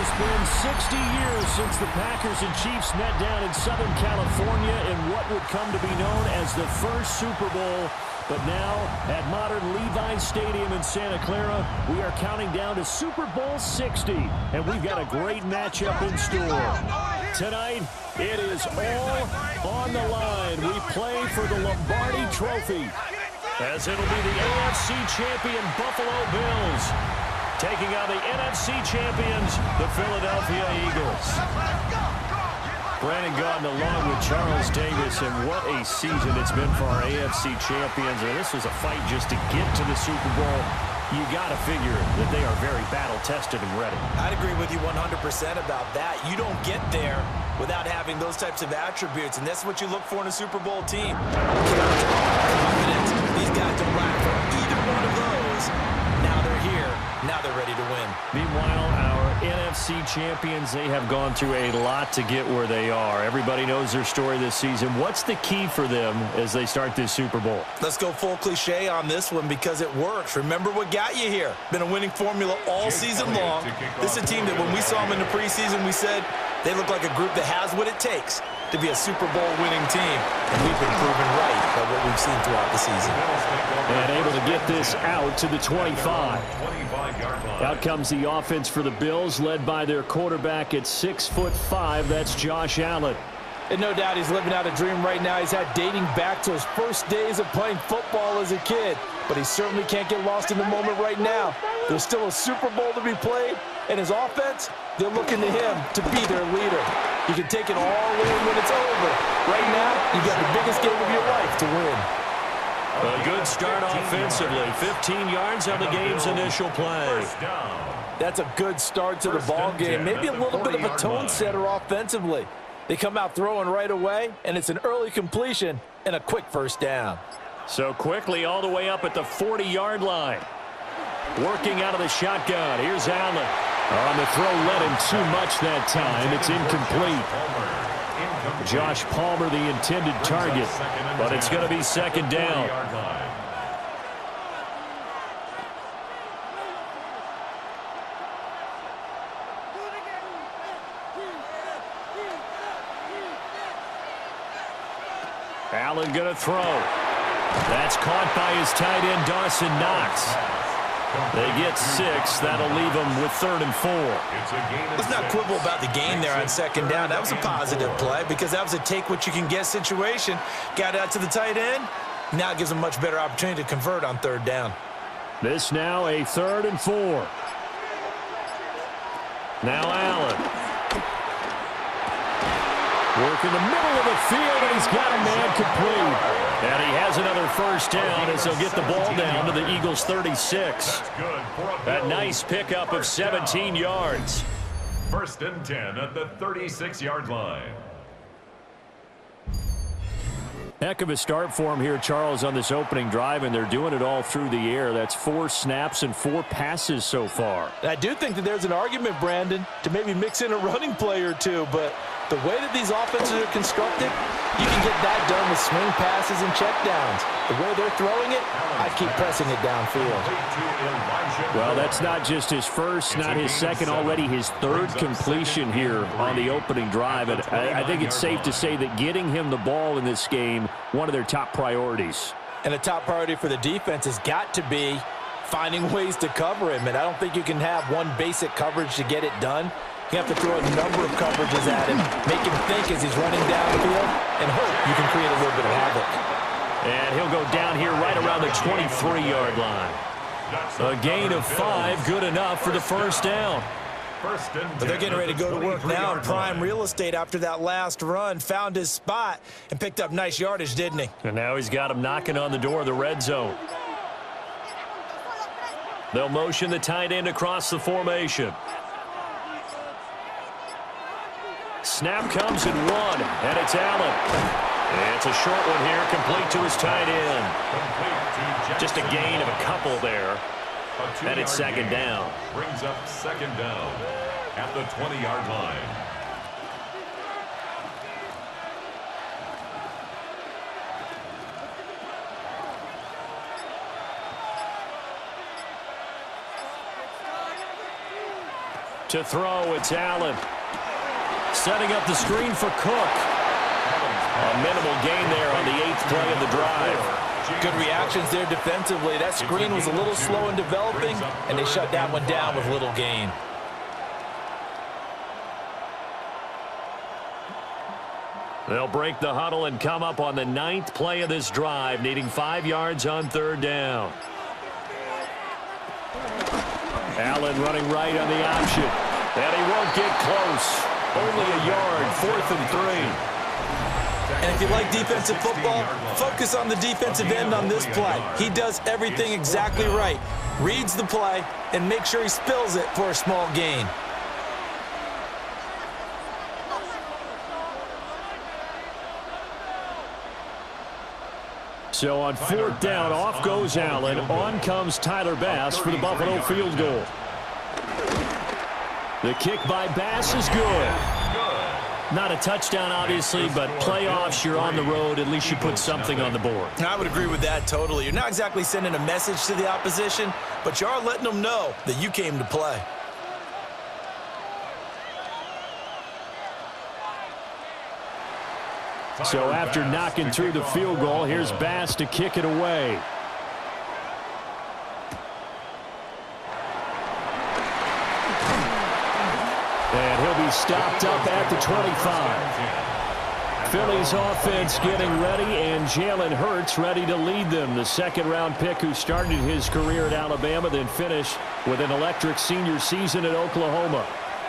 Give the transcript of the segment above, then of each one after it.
has been 60 years since the Packers and Chiefs met down in Southern California in what would come to be known as the first Super Bowl. But now, at modern Levi's Stadium in Santa Clara, we are counting down to Super Bowl 60. And we've got a great matchup in store. Tonight, it is all on the line. We play for the Lombardi Trophy, as it'll be the AFC champion Buffalo Bills taking on the NFC champions, the Philadelphia Eagles. Brandon Gaudin along with Charles Davis, and what a season it's been for our AFC champions. And this was a fight just to get to the Super Bowl. You got to figure that they are very battle-tested and ready. I'd agree with you 100% about that. You don't get there without having those types of attributes, and that's what you look for in a Super Bowl team. Confidence. These guys don't lack for either one of those. Now they're here. Now they're ready to win. Meanwhile, our NFC champions, they have gone through a lot to get where they are. Everybody knows their story this season. What's the key for them as they start this Super Bowl? Let's go full cliche on this one because it works. Remember what got you here. Been a winning formula all season long. This is a team that when we saw them in the preseason, we said they look like a group that has what it takes to be a Super Bowl winning team. And we've been proven right by what we've seen throughout the season. And able to get this out to the 25. Out comes the offense for the Bills, led by their quarterback at 6'5". That's Josh Allen. And no doubt he's living out a dream right now. He's had dating back to his first days of playing football as a kid. But he certainly can't get lost in the moment right now. There's still a Super Bowl to be played. And his offense, they're looking to him to be their leader. You can take it all in when it's over. Right now, you've got the biggest game of your life to win. A good start offensively. 15 yards on the game's initial play. That's a good start to the ball game. Maybe a little bit of a tone setter offensively. They come out throwing right away, and it's an early completion and a quick first down. So quickly all the way up at the 40-yard line. Working out of the shotgun. Here's Allen. On the throw, led him too much that time. It's incomplete. Josh Palmer, the intended target, but it's going to be second down. Allen going to throw. That's caught by his tight end, Dawson Knox. They get 6. That'll leave them with 3rd and 4. Let's not quibble about the gain there on second down. That was a positive play because that was a take-what-you-can-get situation. Got out to the tight end. Now it gives them a much better opportunity to convert on 3rd down. This now a 3rd and 4. Now Allen. Work in the middle of the field, and he's got a man complete. And he has another first down as he'll get the ball down to the Eagles' 36. A nice pickup of 17 yards. 1st and 10 at the 36-yard line. Heck of a start for him here, Charles, on this opening drive, and they're doing it all through the air. That's 4 snaps and 4 passes so far. I do think that there's an argument, Brandon, to maybe mix in a running play or two, but the way that these offenses are constructed, you can get that done with swing passes and checkdowns. The way they're throwing it, I keep pressing it downfield. Well, that's not just his first, not his second, already his 3rd completion here on the opening drive. And I think it's safe to say that getting him the ball in this game, one of their top priorities. And a top priority for the defense has got to be finding ways to cover him. And I don't think you can have one basic coverage to get it done. You have to throw a number of coverages at him, make him think as he's running downfield, and hope you can create a little bit of havoc. And he'll go down here right around the 23-yard line. A gain of 5, good enough for the first down. But they're getting ready to go to work now in prime real estate after that last run. Found his spot and picked up nice yardage, didn't he? And now he's got him knocking on the door of the red zone. They'll motion the tight end across the formation. Snap comes in 1, and it's Allen. It's a short one here, complete to his tight end. Just a gain of a couple there. And it's second down. Brings up second down at the 20-yard line. To throw, it's Allen. Setting up the screen for Cook. A minimal gain there on the 8th play of the drive. Good reactions there defensively. That screen was a little slow in developing, and they shut that one down with little gain. They'll break the huddle and come up on the 9th play of this drive, needing 5 yards on 3rd down. Allen running right on the option. And he won't get close. Only a yard, 4th and 3. And if you like defensive football, focus on the defensive end on this play. He does everything exactly right. Reads the play and makes sure he spills it for a small gain. So on 4th down, off goes Allen. On comes Tyler Bass for the Buffalo field goal. The kick by Bass is good. Not a touchdown, obviously, but playoffs, you're on the road. At least you put something on the board. I would agree with that totally. You're not exactly sending a message to the opposition, but you are letting them know that you came to play. So after knocking through the field goal, here's Bass to kick it away. And he'll be stopped up at the 25. Philly's offense getting ready, and Jalen Hurts ready to lead them. The 2nd-round pick who started his career at Alabama, then finished with an electric senior season at Oklahoma.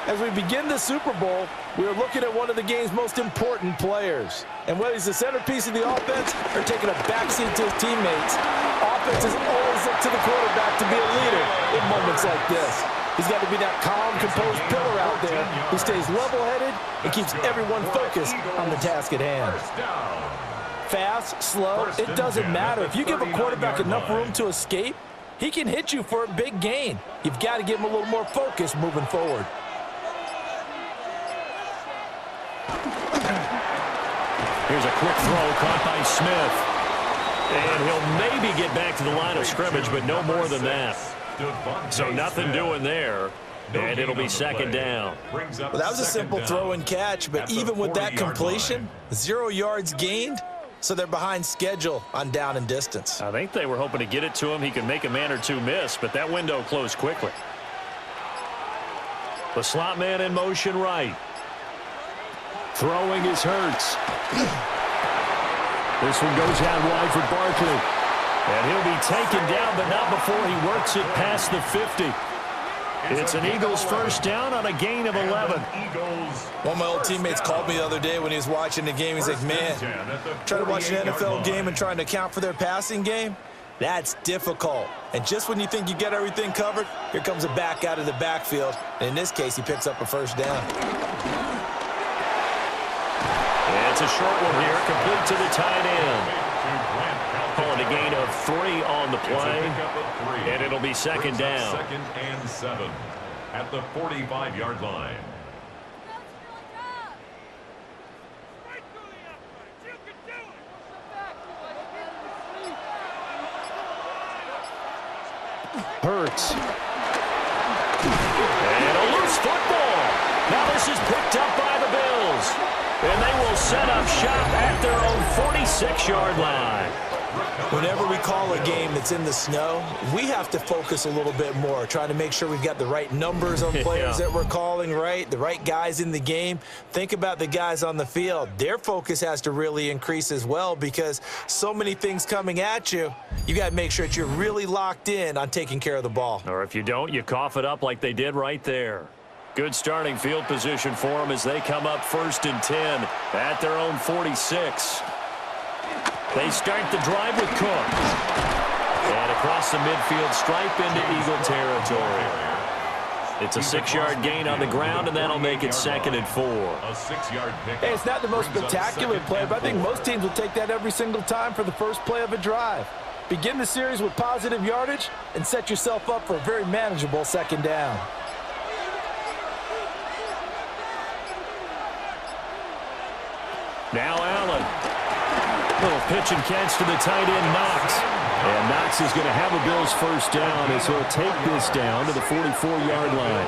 As we begin the Super Bowl, we are looking at one of the game's most important players. And whether he's the centerpiece of the offense or taking a backseat to his teammates, offenses always look to the quarterback to be a leader in moments like this. He's got to be that calm, composed pillar out there who stays level-headed and keeps everyone focused on the task at hand. Fast, slow, it doesn't matter. If you give a quarterback enough room to escape, he can hit you for a big gain. You've got to give him a little more focus moving forward. Here's a quick throw caught by Smith. And he'll maybe get back to the line of scrimmage, but no more than that. So nothing doing there. And it'll be 2nd down. Well, that was a simple throw and catch, but even with that completion, 0 yards gained, so they're behind schedule on down and distance. I think they were hoping to get it to him. He could make a man or two miss, but that window closed quickly. The slot man in motion right. Throwing is Hurts. This one goes out wide for Barkley. And he'll be taken down, but not before he works it past the 50. It's an Eagles 1st down on a gain of 11. One of my old teammates called me the other day when he was watching the game. He's like, man, trying to watch an NFL game and trying to account for their passing game, that's difficult. And just when you think you get everything covered, here comes a back out of the backfield. And in this case, he picks up a 1st down. It's a short one here, complete to the tight end. Calling a gain of 3 on the play, and it'll be 2nd down. 2nd and 7 at the 45-yard line. Hurts. And a loose football. Now this is picked up by the Bills. And they will set up shop at their own 46-yard line. Whenever we call a game that's in the snow, we have to focus a little bit more, trying to make sure we've got the right numbers on players that we're calling, right? The right guys in the game. Think about the guys on the field. Their focus has to really increase as well because so many things coming at you. You got to make sure that you're really locked in on taking care of the ball. Or if you don't, you cough it up like they did right there. Good starting field position for them as they come up 1st and 10 at their own 46. They start the drive with Cook. And across the midfield stripe into Eagle territory. It's a 6-yard gain on the ground, and that'll make it 2nd and 4. A 6-yard pick. Hey, it's not the most spectacular play, but I think most teams will take that every single time for the first play of a drive. Begin the series with positive yardage and set yourself up for a very manageable 2nd down. Now Allen. Little pitch and catch to the tight end, Knox. And Knox is going to have a Bills 1st down as he'll take this down to the 44-yard line.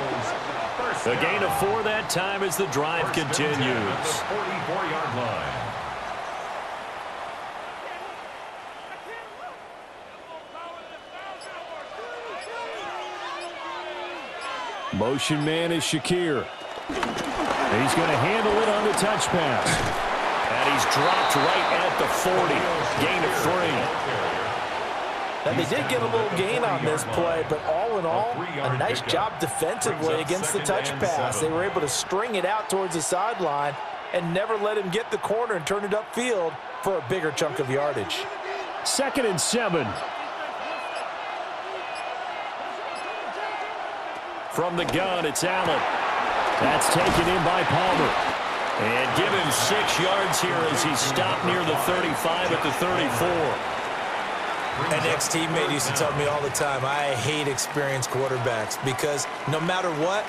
A gain of 4 that time as the drive continues. The 44-yard line. Motion man is Shakir. He's going to handle it on the touch pass. And he's dropped right at the 40. Gain of 3. Now, they did get a little gain on this play, but all in all, a nice job defensively against the touch pass. They were able to string it out towards the sideline and never let him get the corner and turn it upfield for a bigger chunk of yardage. 2nd and 7. From the gun, it's Allen. That's taken in by Palmer. And give him 6 yards here as he's stopped near the 35 at the 34. An ex-teammate used to tell me all the time, I hate experienced quarterbacks because no matter what,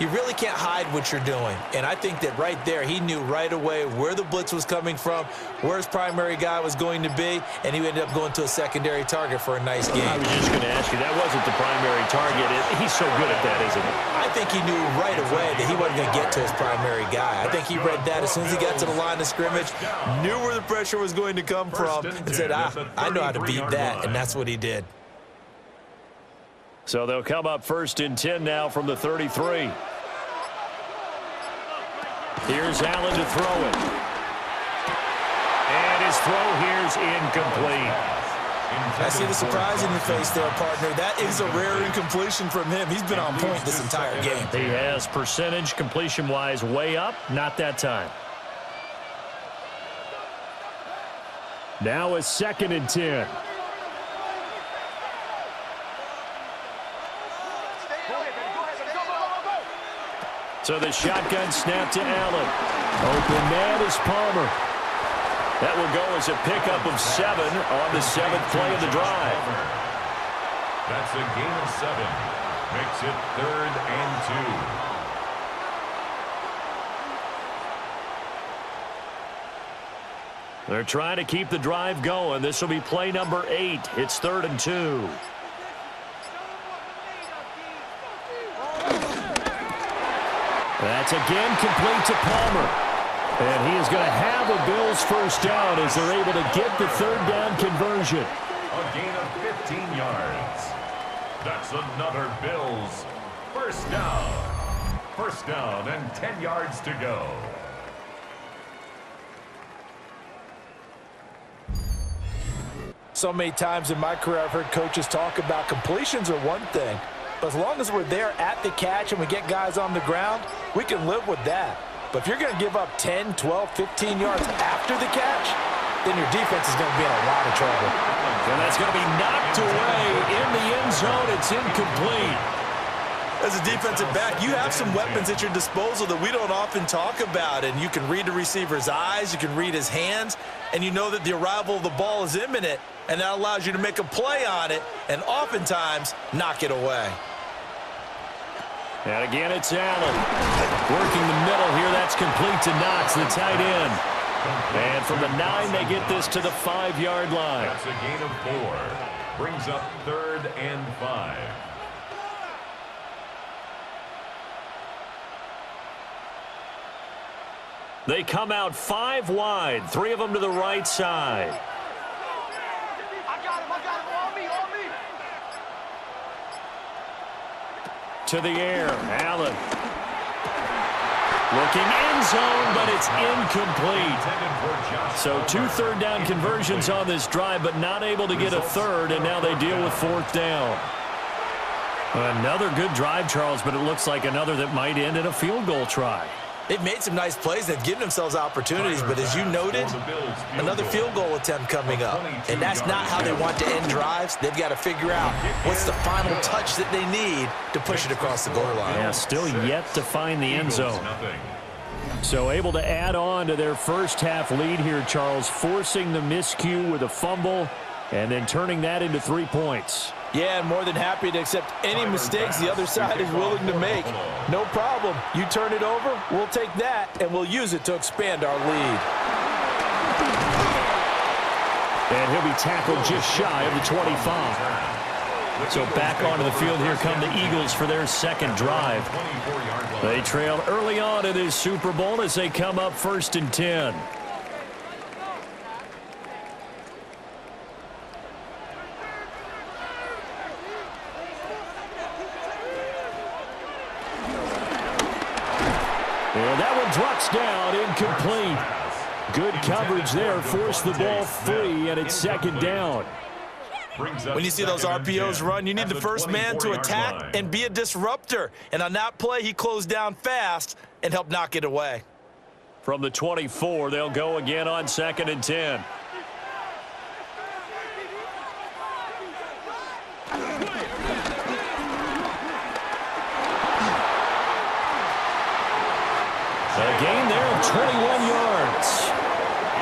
you really can't hide what you're doing. And I think that right there, he knew right away where the blitz was coming from, where his primary guy was going to be, and he ended up going to a secondary target for a nice game. I was just going to ask you, that wasn't the primary target. He's so good at that, isn't he? I think he knew right away that he wasn't going to get to his primary guy. I think he read that as soon as he got to the line of scrimmage, knew where the pressure was going to come from, and said, I know how to beat that, and that's what he did. So they'll come up 1st and 10 now from the 33. Here's Allen to throw it. And his throw here's incomplete. I see the surprise in your face there, partner. That is a rare incompletion from him. He's been on point this entire game. He has percentage completion-wise way up. Not that time. Now a 2nd and 10. So the shotgun snap to Allen. Open man is Palmer. That will go as a pickup of 7 on the 7th play of the drive. That's a gain of 7. Makes it 3rd and 2. They're trying to keep the drive going. This will be play number 8. It's 3rd and 2. That's again complete to Palmer. And he is going to have a Bills first down as they're able to get the 3rd down conversion. A gain of 15 yards. That's another Bills first down. First down and 10 yards to go. So many times in my career I've heard coaches talk about completions are one thing. But as long as we're there at the catch and we get guys on the ground, we can live with that. But if you're going to give up 10, 12, 15 yards after the catch, then your defense is going to be in a lot of trouble. And that's going to be knocked away in the end zone. It's incomplete. As a defensive back, you have some weapons at your disposal that we don't often talk about. And you can read the receiver's eyes, you can read his hands, and you know that the arrival of the ball is imminent. And that allows you to make a play on it and oftentimes knock it away. And again, it's Allen. Working the middle here. That's complete to Knox, the tight end. And from the 9, they get this to the 5-yard line. That's a gain of 4. Brings up 3rd and 5. They come out 5 wide. 3 of them to the right side. To the air, Allen. Looking end zone, but it's incomplete. So 2 third down conversions on this drive, but not able to get a 3rd, and now they deal with 4th down. Another good drive, Charles, but it looks like another that might end in a field goal try. They've made some nice plays. They've given themselves opportunities, but as you noted, another field goal attempt coming up. And that's not how they want to end drives. They've got to figure out what's the final touch that they need to push it across the goal line. Yeah, still yet to find the end zone. So able to add on to their first half lead here, Charles, forcing the miscue with a fumble and then turning that into 3 points. Yeah, more than happy to accept any mistakes the other side is willing to make. No problem. You turn it over, we'll take that, and we'll use it to expand our lead. And he'll be tackled just shy of the 25. So back onto the field, here come the Eagles for their second drive. They trailed early on in this Super Bowl as they come up 1st and 10. And that one drops down, incomplete. Good coverage there, forced the ball free, and it's 2nd down. When you see those RPOs run, you need the first man to attack and be a disruptor. And on that play, he closed down fast and helped knock it away. From the 24, they'll go again on 2nd and 10. A gain there of 21 yards.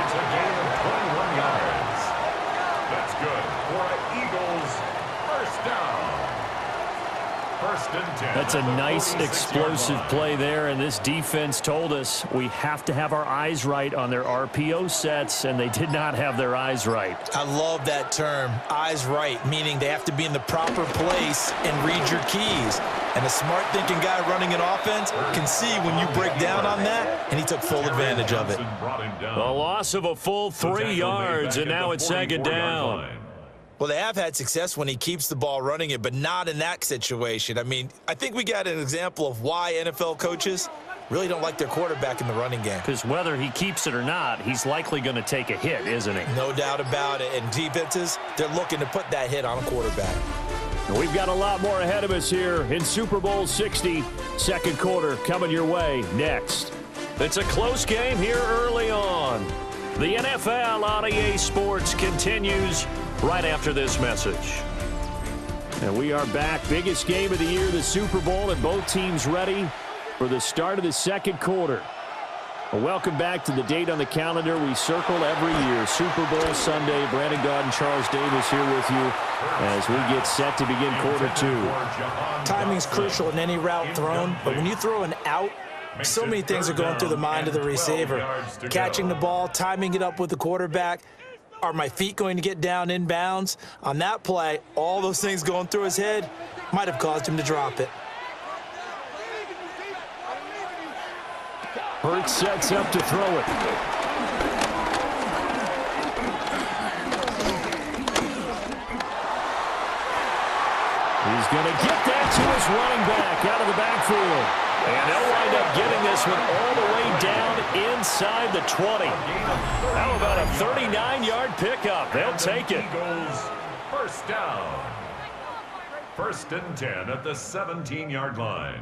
It's a gain of 21 yards. That's good for an Eagles first down. 1st and 10. That's a nice explosive play there, and this defense told us we have to have our eyes right on their RPO sets, and they did not have their eyes right. I love that term, eyes right, meaning they have to be in the proper place and read your keys. And a smart thinking guy running an offense can see when you break down on that, and he took full advantage of it. A loss of a full 3 yards, and now it's 2nd down. Well, they have had success when he keeps the ball running it, but not in that situation. I mean, I think we got an example of why NFL coaches really don't like their quarterback in the running game. Because whether he keeps it or not, he's likely going to take a hit, isn't he? No doubt about it. And defenses, they're looking to put that hit on a quarterback. We've got a lot more ahead of us here in Super Bowl 60. 2nd quarter coming your way next. It's a close game here early on. The NFL on EA Sports continues right after this message. And we are back. Biggest game of the year, the Super Bowl, and both teams ready for the start of the 2nd quarter. Well, welcome back to the date on the calendar we circle every year. Super Bowl Sunday. Brandon Gaudin, Charles Davis here with you as we get set to begin quarter 2. Timing's crucial in any route thrown, but when you throw an out, so many things are going through the mind of the receiver. Catching the ball, timing it up with the quarterback. Are my feet going to get down in bounds? On that play, all those things going through his head might have caused him to drop it. Hurts sets up to throw it. He's going to get that to his running back out of the backfield. And they'll wind up getting this one all the way down inside the 20. How about a 39-yard pickup? They'll take it. Eagles first down. 1st and 10 at the 17-yard line.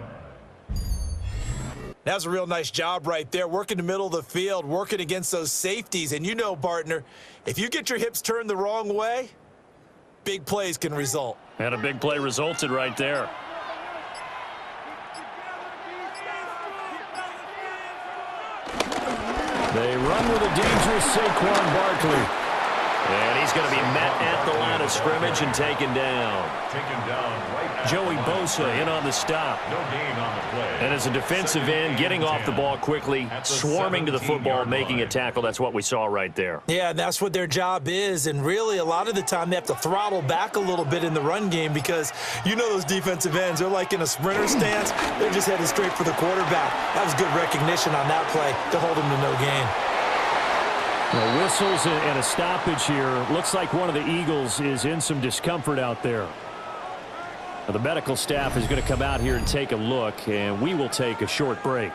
That's a real nice job right there, working the middle of the field, working against those safeties. And you know, partner, if you get your hips turned the wrong way, big plays can result. And a big play resulted right there. They run with a dangerous Saquon Barkley. And he's going to be met at the line of scrimmage and taken down. Joey Bosa in on the stop. No gain on the play. And as a defensive end, getting off the ball quickly, swarming to the football, making a tackle. That's what we saw right there. Yeah, that's what their job is. And really, a lot of the time, they have to throttle back a little bit in the run game because you know those defensive ends, they're like in a sprinter stance. They're just headed straight for the quarterback. That was good recognition on that play to hold him to no gain. Well, whistles and a stoppage here. Looks like one of the Eagles is in some discomfort out there. Now, the medical staff is going to come out here and take a look, and we will take a short break.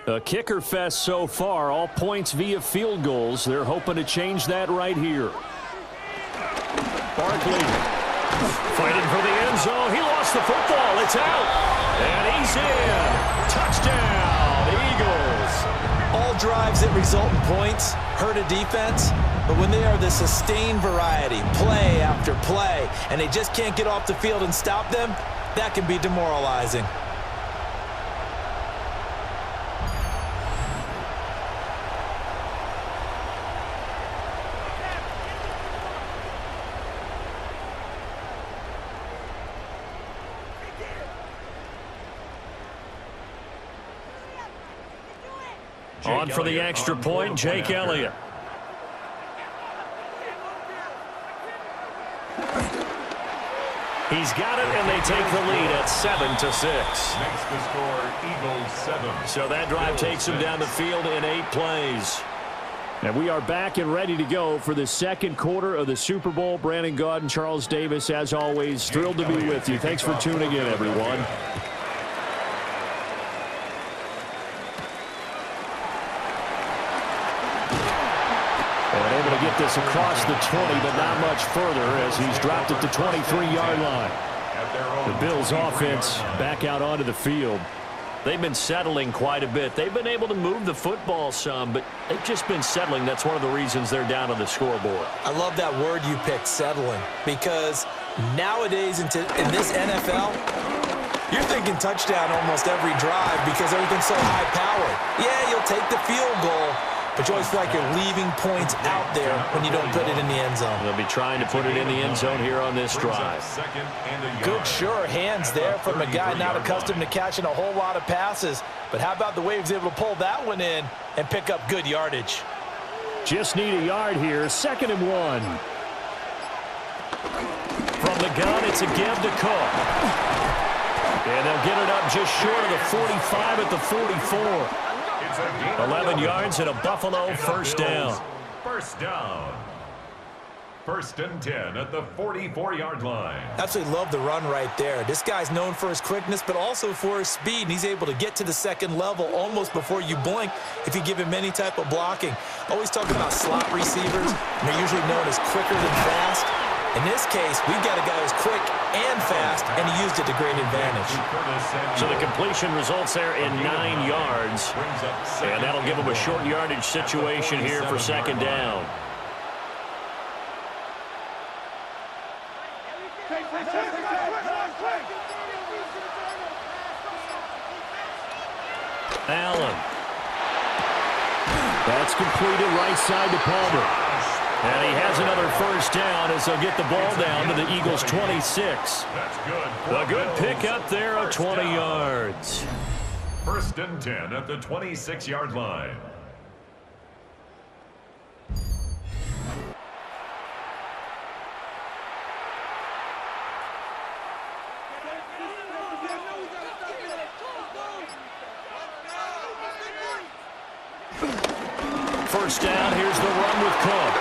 A kicker fest so far, all points via field goals. They're hoping to change that right here. Barkley fighting for the end zone. He lost the football. It's out. And he's in. Touchdown, Eagles. All drives that result in points hurt a defense, but when they are the sustained variety, play after play, and they just can't get off the field and stop them, that can be demoralizing. On for the extra point, Jake Elliott. He's got it, and they take the lead at 7-6. Makes the score Eagles 7. So that drive takes them down the field in 8 plays. And we are back and ready to go for the second quarter of the Super Bowl. Brandon Gaud and Charles Davis, as always, thrilled to be with you. Thanks for tuning in, everyone. And able to get this across the 20, but not much further as he's dropped it to 23-yard line. The Bills offense back out onto the field. They've been settling quite a bit. They've been able to move the football some, but they've just been settling. That's one of the reasons they're down on the scoreboard. I love that word you picked, settling, because nowadays in this NFL, you're thinking touchdown almost every drive because everything's so high-powered. Yeah, you'll take the field goal, but you always feel like you're leaving points out there when you don't put it in the end zone. They'll be trying to put it in the end zone here on this drive. Good, sure hands there from a guy not accustomed to catching a whole lot of passes. But how about the way he was able to pull that one in and pick up good yardage? Just need a yard here. 2nd and 1. From the gun, it's a give to Cook. And they'll get it up just short of the 45 at the 44. 11 yards and a Buffalo first down. First down. 1st and 10 at the 44-yard line. Absolutely love the run right there. This guy's known for his quickness, but also for his speed, and he's able to get to the second level almost before you blink if you give him any type of blocking. Always talk about slot receivers, and they're usually known as quicker than fast. In this case, we've got a guy who's quick and fast, and he used it to great advantage. So the completion results there in 9 yards, and that'll give him a short yardage situation here for 2nd down. Allen. That's completed right side to Palmer. And he has another first down as they'll get the ball down to the Eagles' 26. A good pickup there of 20 yards. 1st and 10 at the 26-yard line. First down, here's the run with Cook.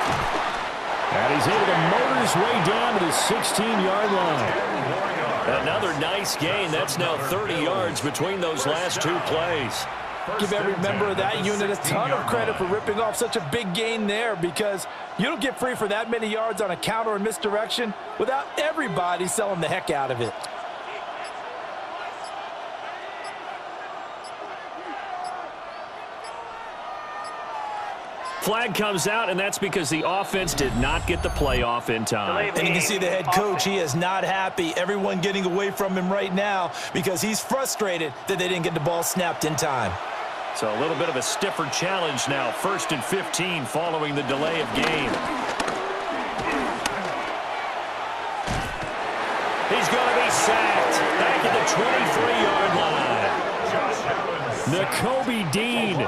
And he's able to motor his way down to the 16-yard line. Another nice gain. That's now 30 yards between those last 2 plays. Give every member of that unit a ton of credit for ripping off such a big gain there, because you don't get free for that many yards on a counter or misdirection without everybody selling the heck out of it. Flag comes out, and that's because the offense did not get the play off in time. And you can see the head coach, he is not happy. Everyone getting away from him right now because he's frustrated that they didn't get the ball snapped in time. So a little bit of a stiffer challenge now. 1st and 15 following the delay of game. He's going to be sacked back at the 23-yard line. Nakobe Dean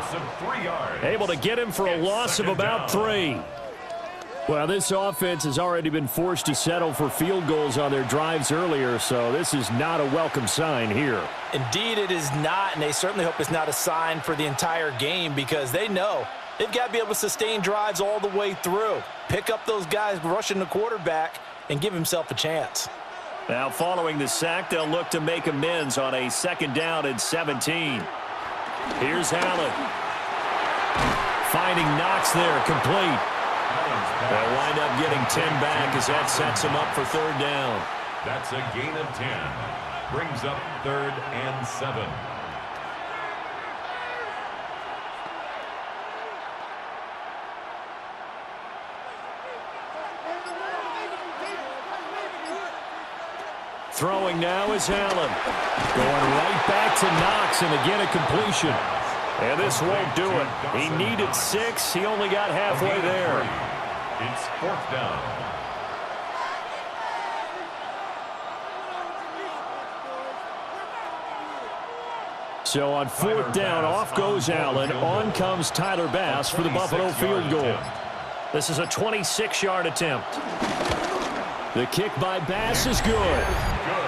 able to get him for a loss of about 3. Well, this offense has already been forced to settle for field goals on their drives earlier, so this is not a welcome sign here. Indeed, it is not, and they certainly hope it's not a sign for the entire game, because they know they've got to be able to sustain drives all the way through. Pick up those guys rushing the quarterback and give himself a chance. Now, following the sack, they'll look to make amends on a 2nd down and 17. Here's Allen. Finding Knox there, complete. They'll wind up getting 10 back as that sets him up for 3rd down. That's a gain of 10. Brings up 3rd and 7. Throwing now is Allen. Going right back to Knox, and again a completion. And this won't do it. He needed 6. He only got halfway there. It's 4th down. So on fourth down, off goes Allen. On comes Tyler Bass for the Buffalo field goal. This is a 26-yard attempt. The kick by Bass is good.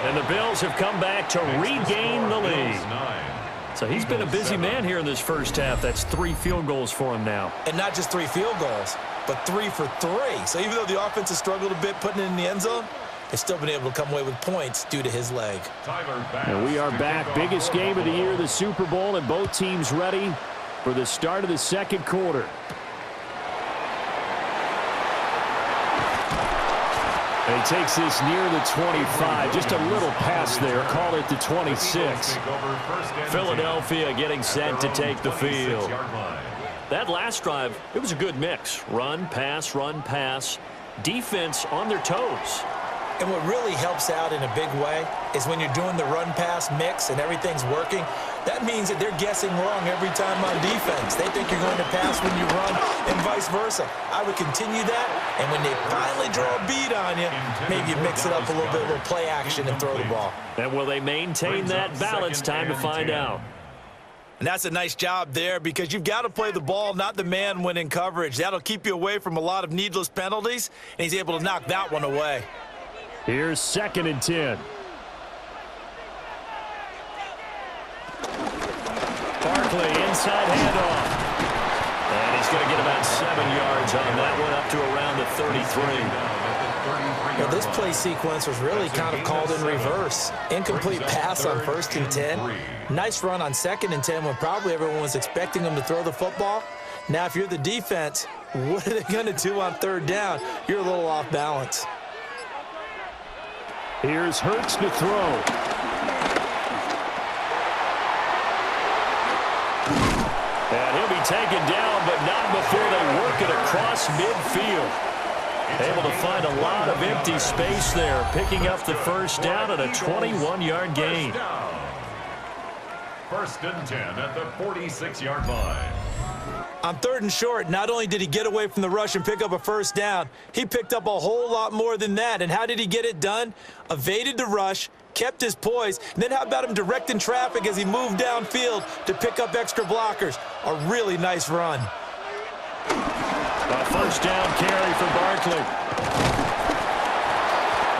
And the Bills have come back to regain the lead. So he's been a busy man here in this first half. That's 3 field goals for him now. And not just 3 field goals, but 3 for 3. So even though the offense has struggled a bit putting it in the end zone, they've still been able to come away with points due to his leg. And we are back. Biggest game of the year, the Super Bowl, and both teams ready for the start of the second quarter. And he takes this near the 25. Just a little pass there. Call it the 26. Philadelphia getting set to take the field. That last drive, it was a good mix. Run, pass, defense on their toes. And what really helps out in a big way is when you're doing the run-pass mix and everything's working, that means that they're guessing wrong every time on defense. They think you're going to pass when you run and vice versa. I would continue that, and when they finally draw a beat on you, maybe you mix it up a little bit, a little play action and throw the ball. And will they maintain that balance? Time to find out. And that's a nice job there because you've got to play the ball, not the man when in coverage. That'll keep you away from a lot of needless penalties, and he's able to knock that one away. Here's 2nd and 10. Barkley, inside handoff. And he's going to get about 7 yards on that one, up to around the 33. Well, this play sequence was really kind of called in reverse. Incomplete pass on 1st and 10. Nice run on 2nd and 10 when probably everyone was expecting him to throw the football. Now, if you're the defense, what are they going to do on 3rd down? You're a little off balance. Here's Hurts to throw. And he'll be taken down, but not before they work it across midfield. Able to find a lot of empty space there, picking up the 1st down and a 21-yard gain. 1st and 10 at the 46-yard line. On 3rd and short, not only did he get away from the rush and pick up a 1st down, he picked up a whole lot more than that. And how did he get it done? Evaded the rush, kept his poise, and then how about him directing traffic as he moved downfield to pick up extra blockers? A really nice run. A 1st down carry for Barkley.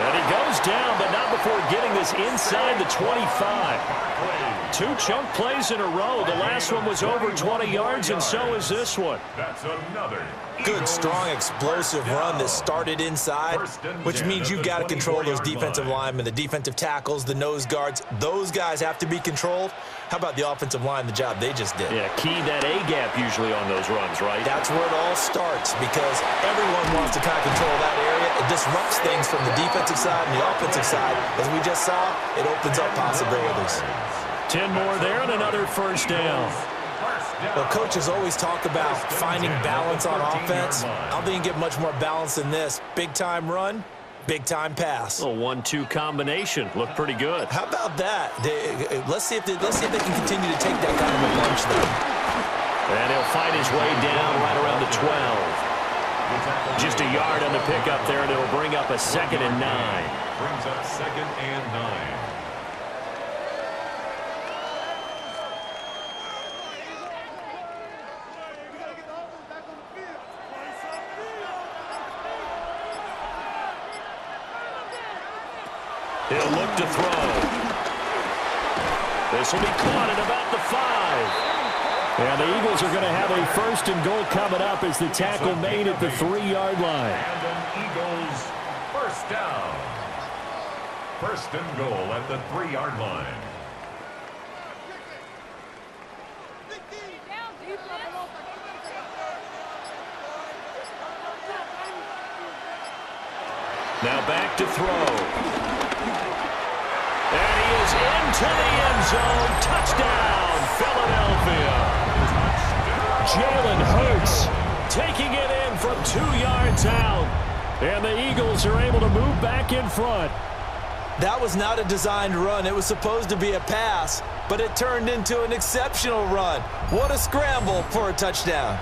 And he goes down, but not before getting this inside the 25. 2 chunk plays in a row. The last one was over 20 yards, and so is this one. That's another Good, strong, explosive run that started inside, which means you've got to control those defensive linemen, the defensive tackles, the nose guards. Those guys have to be controlled. How about the offensive line, the job they just did? Yeah, key that A-gap usually on those runs, right? That's where it all starts because everyone wants to kind of control that area. It disrupts things from the defensive side and the offensive side. As we just saw, it opens up possibilities. 10 more there and another 1st down. Well, coaches always talk about finding balance on offense. I don't think you get much more balance than this. Big-time run, big-time pass. A 1-2 combination. Looked pretty good. How about that? Let's see if they can continue to take that kind of a punch there. And he'll find his way down right around the 12. Just a yard on the pickup there, and it'll bring up a 2nd and 9. Brings up 2nd and 9. He'll look to throw. This will be caught at about the 5. And the Eagles are going to have a 1st and goal coming up as the tackle made at the 3-yard line. And an Eagles 1st down. 1st and goal at the 3-yard line. Now back to throw. And he is into the end zone. Touchdown, Philadelphia. Jalen Hurts taking it in from 2 yards out. And the Eagles are able to move back in front. That was not a designed run. It was supposed to be a pass, but it turned into an exceptional run. What a scramble for a touchdown.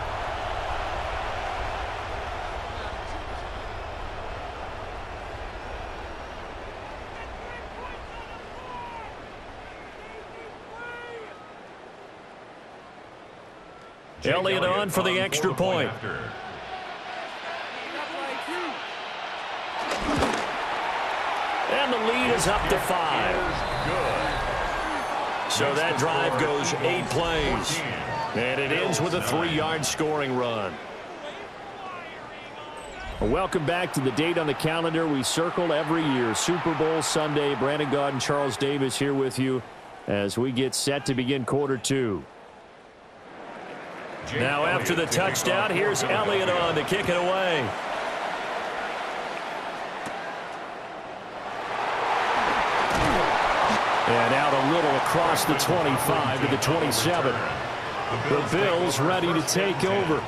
Elliott on for the extra point. And the lead is up to 5. So that drive goes 8 plays. And it ends with a 3-yard scoring run. Welcome back to the date on the calendar we circle every year. Super Bowl Sunday. Brandon Gaudin, Charles Davis here with you as we get set to begin quarter 2. Now after the touchdown, here's Elliott on to kick it away. And out a little across the 25 to the 27. The Bills ready to take over.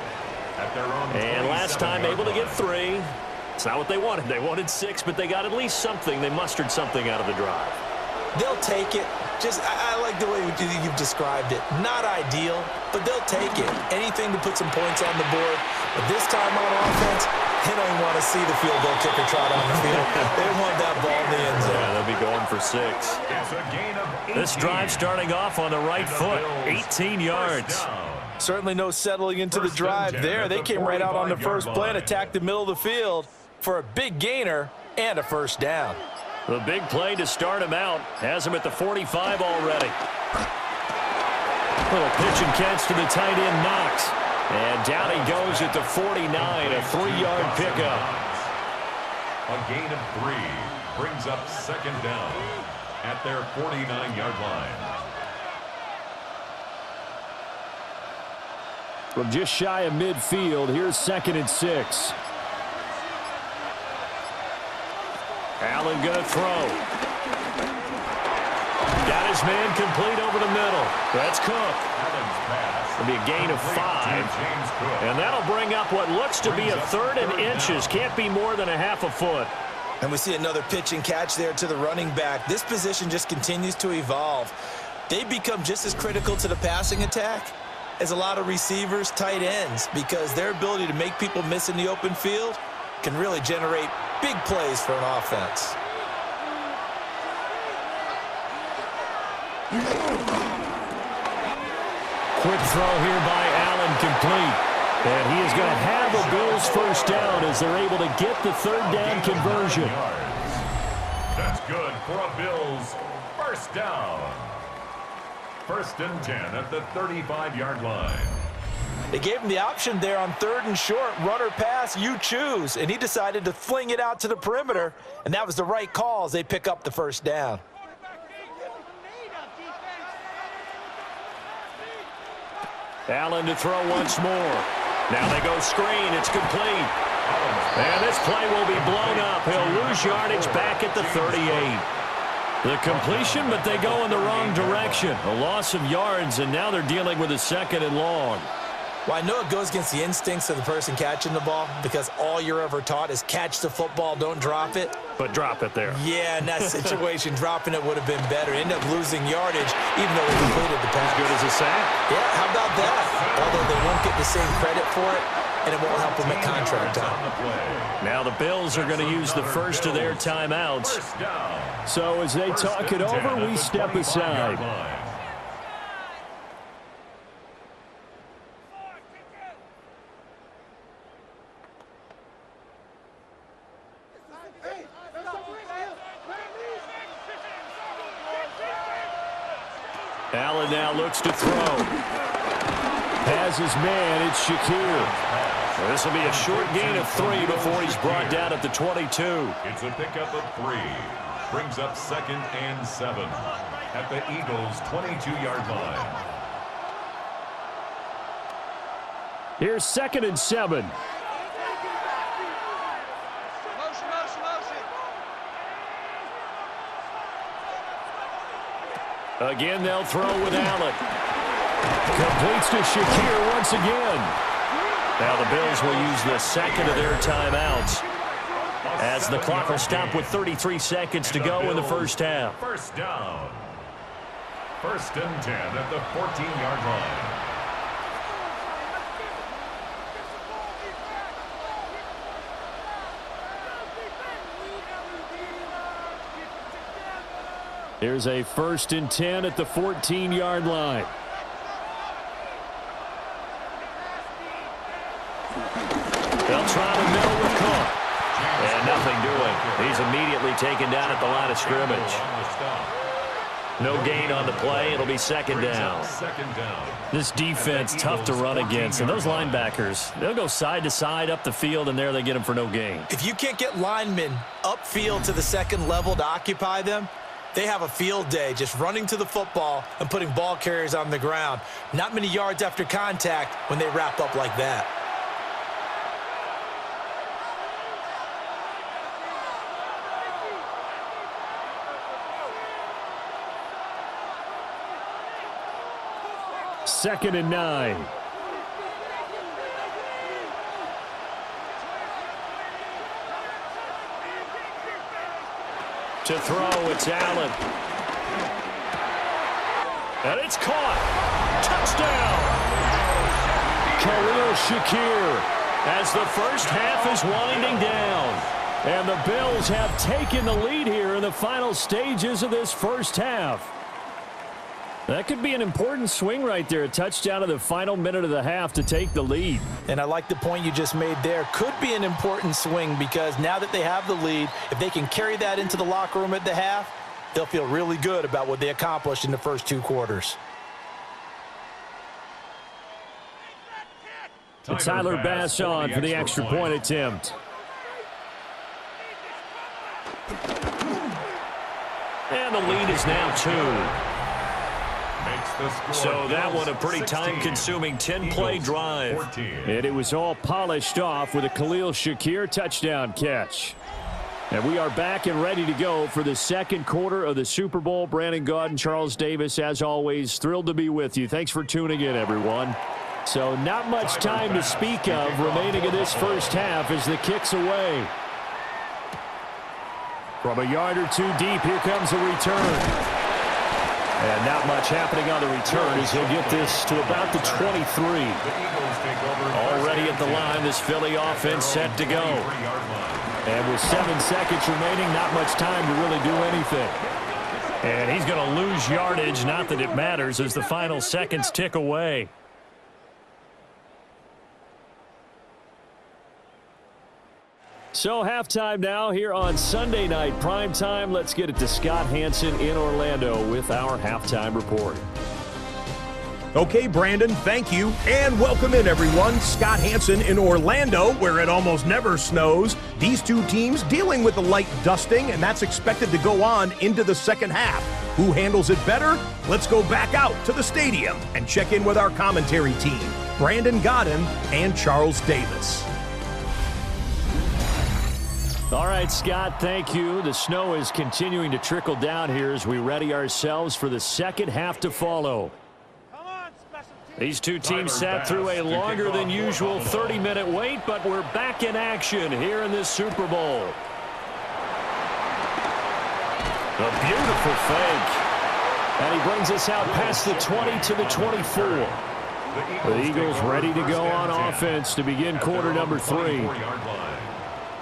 And last time able to get 3. It's not what they wanted. They wanted 6, but they got at least something. They mustered something out of the drive. They'll take it. I like the way you've described it. Not ideal, but they'll take it. Anything to put some points on the board. But this time on offense, they don't even want to see the field goal kicker trot on the field. They want that ball in the end zone. Yeah, they'll be going for 6. This drive starting off on the right foot. 18 yards. Certainly no settling into the drive there. They came right out on the first play and attacked the middle of the field for a big gainer and a first down. The big play to start him out has him at the 45 already. Little pitch and catch to the tight end, Knox. And down he goes at the 49, a 3-yard pickup. A gain of 3 brings up second down at their 49-yard line. From just shy of midfield, here's 2nd and 6. Allen going to throw. Got his man complete over the middle. That's Cook. It'll be a gain of 5. And that'll bring up what looks to be a 3rd and inches. Can't be more than a half a foot. And we see another pitch and catch there to the running back. This position just continues to evolve. They become just as critical to the passing attack as a lot of receivers, tight ends, because their ability to make people miss in the open field can really generate big plays for an offense. Quick throw here by Allen, complete. And he is going to have the Bills first down as they're able to get the 3rd down conversion. That's good for a Bills first down. 1st and 10 at the 35-yard line. They gave him the option there on 3rd and short, run or pass, you choose. And he decided to fling it out to the perimeter, and that was the right call as they pick up the first down. Allen to throw once more. Now they go screen. It's complete. And this play will be blown up. He'll lose yardage back at the 38. The completion, but they go in the wrong direction. A loss of yards, and now they're dealing with a 2nd and long. Well, I know it goes against the instincts of the person catching the ball because all you're ever taught is catch the football, don't drop it. But drop it there. Yeah, in that situation, dropping it would have been better. End up losing yardage, even though they completed the pass. As good as a sack. Yeah, how about that? Although they won't get the same credit for it, and it won't help them at contract time. Now the Bills are going to use the first of their timeouts. So as they talk it over, we step aside. Allen now looks to throw. Has his man, it's Shakir. Well, this will be a short gain of 3 before he's brought down at the 22. It's a pickup of 3. Brings up 2nd and 7 at the Eagles' 22-yard line. Here's 2nd and 7. Again, they'll throw with Allen. Completes to Shakir once again. Now the Bills will use the 2nd of their timeouts as the clock will stop with 33 seconds to go in the first half. First down. 1st and 10 at the 14-yard line. Here's a 1st and 10 at the 14-yard line. They'll try to middle with Cook. And nothing doing. He's immediately taken down at the line of scrimmage. No gain on the play. It'll be second down. This defense, tough to run against. And those linebackers, they'll go side to side up the field, and there they get them for no gain. If you can't get linemen upfield to the second level to occupy them, they have a field day just running to the football and putting ball carriers on the ground. Not many yards after contact when they wrap up like that. Second and 9. To throw, it's Allen. And it's caught. Touchdown. Khalil Shakir as the first half is winding down. And the Bills have taken the lead here in the final stages of this first half. That could be an important swing right there. A touchdown in the final minute of the half to take the lead. And I like the point you just made there. Could be an important swing because now that they have the lead, if they can carry that into the locker room at the half, they'll feel really good about what they accomplished in the first 2 quarters. And Tyler Bass on for the extra point attempt. And the lead is now 2. So that one a pretty time-consuming 10-play drive. And it was all polished off with a Khalil Shakir touchdown catch. And we are back and ready to go for the second quarter of the Super Bowl. Brandon Gaud and Charles Davis, as always, thrilled to be with you. Thanks for tuning in, everyone. So not much time to speak of remaining in this first half as the kick's away. From a yard or 2 deep, here comes a return. And not much happening on the return as he'll get this to about the 23. Already at the line, this Philly offense set to go. And with 7 seconds remaining, not much time to really do anything. And he's going to lose yardage, not that it matters, as the final seconds tick away. So halftime now here on Sunday night primetime. Let's get it to Scott Hansen in Orlando with our halftime report. Okay, Brandon, thank you, and welcome in, everyone. Scott Hansen in Orlando, where it almost never snows. These 2 teams dealing with a light dusting, and that's expected to go on into the second half. Who handles it better? Let's go back out to the stadium and check in with our commentary team, Brandon Gaud and Charles Davis. All right, Scott, thank you. The snow is continuing to trickle down here as we ready ourselves for the second half to follow. These 2 teams sat through a longer than usual 30-minute wait, but we're back in action here in this Super Bowl. A beautiful fake. And he brings us out past the 20 to the 24. The Eagles ready to go on offense to begin quarter number 3.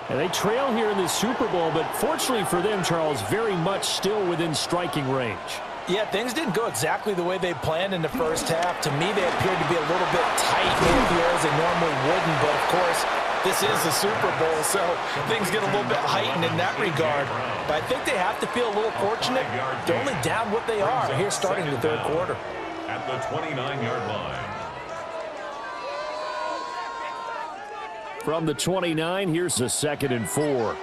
And they trail here in the Super Bowl, but fortunately for them, Charles, very much still within striking range. Yeah, things didn't go exactly the way they planned in the first half. To me, they appeared to be a little bit tight here as they normally wouldn't. But, of course, this is the Super Bowl, so things get a little bit heightened in that regard. But I think they have to feel a little fortunate. They're only down what they are here starting the third quarter. At the 29-yard line. From the 29, here's a 2nd and 4.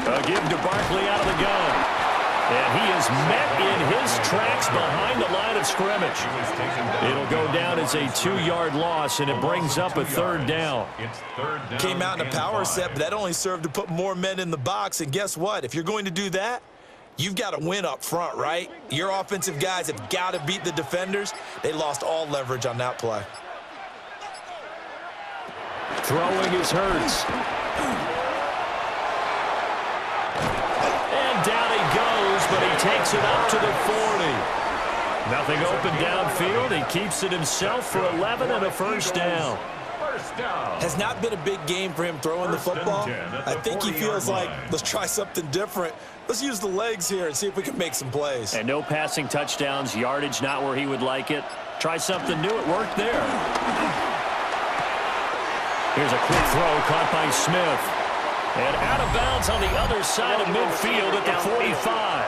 A give to Barkley out of the gun. And he is met in his tracks behind the line of scrimmage. It'll go down as a 2-yard loss, and it brings up a 3rd down. Came out in a power set, but that only served to put more men in the box. And guess what? If you're going to do that, you've got to win up front, right? Your offensive guys have got to beat the defenders. They lost all leverage on that play. Throwing is Hurts. And down he goes, but he takes it up to the 40. Nothing open downfield. He keeps it himself for 11 and a 1st down. Has not been a big game for him throwing the football. I think he feels like, let's try something different. Let's use the legs here and see if we can make some plays. And no passing touchdowns, yardage not where he would like it. Try something new. It worked there. Here's a quick throw caught by Smith. And out of bounds on the other side of midfield at the 45.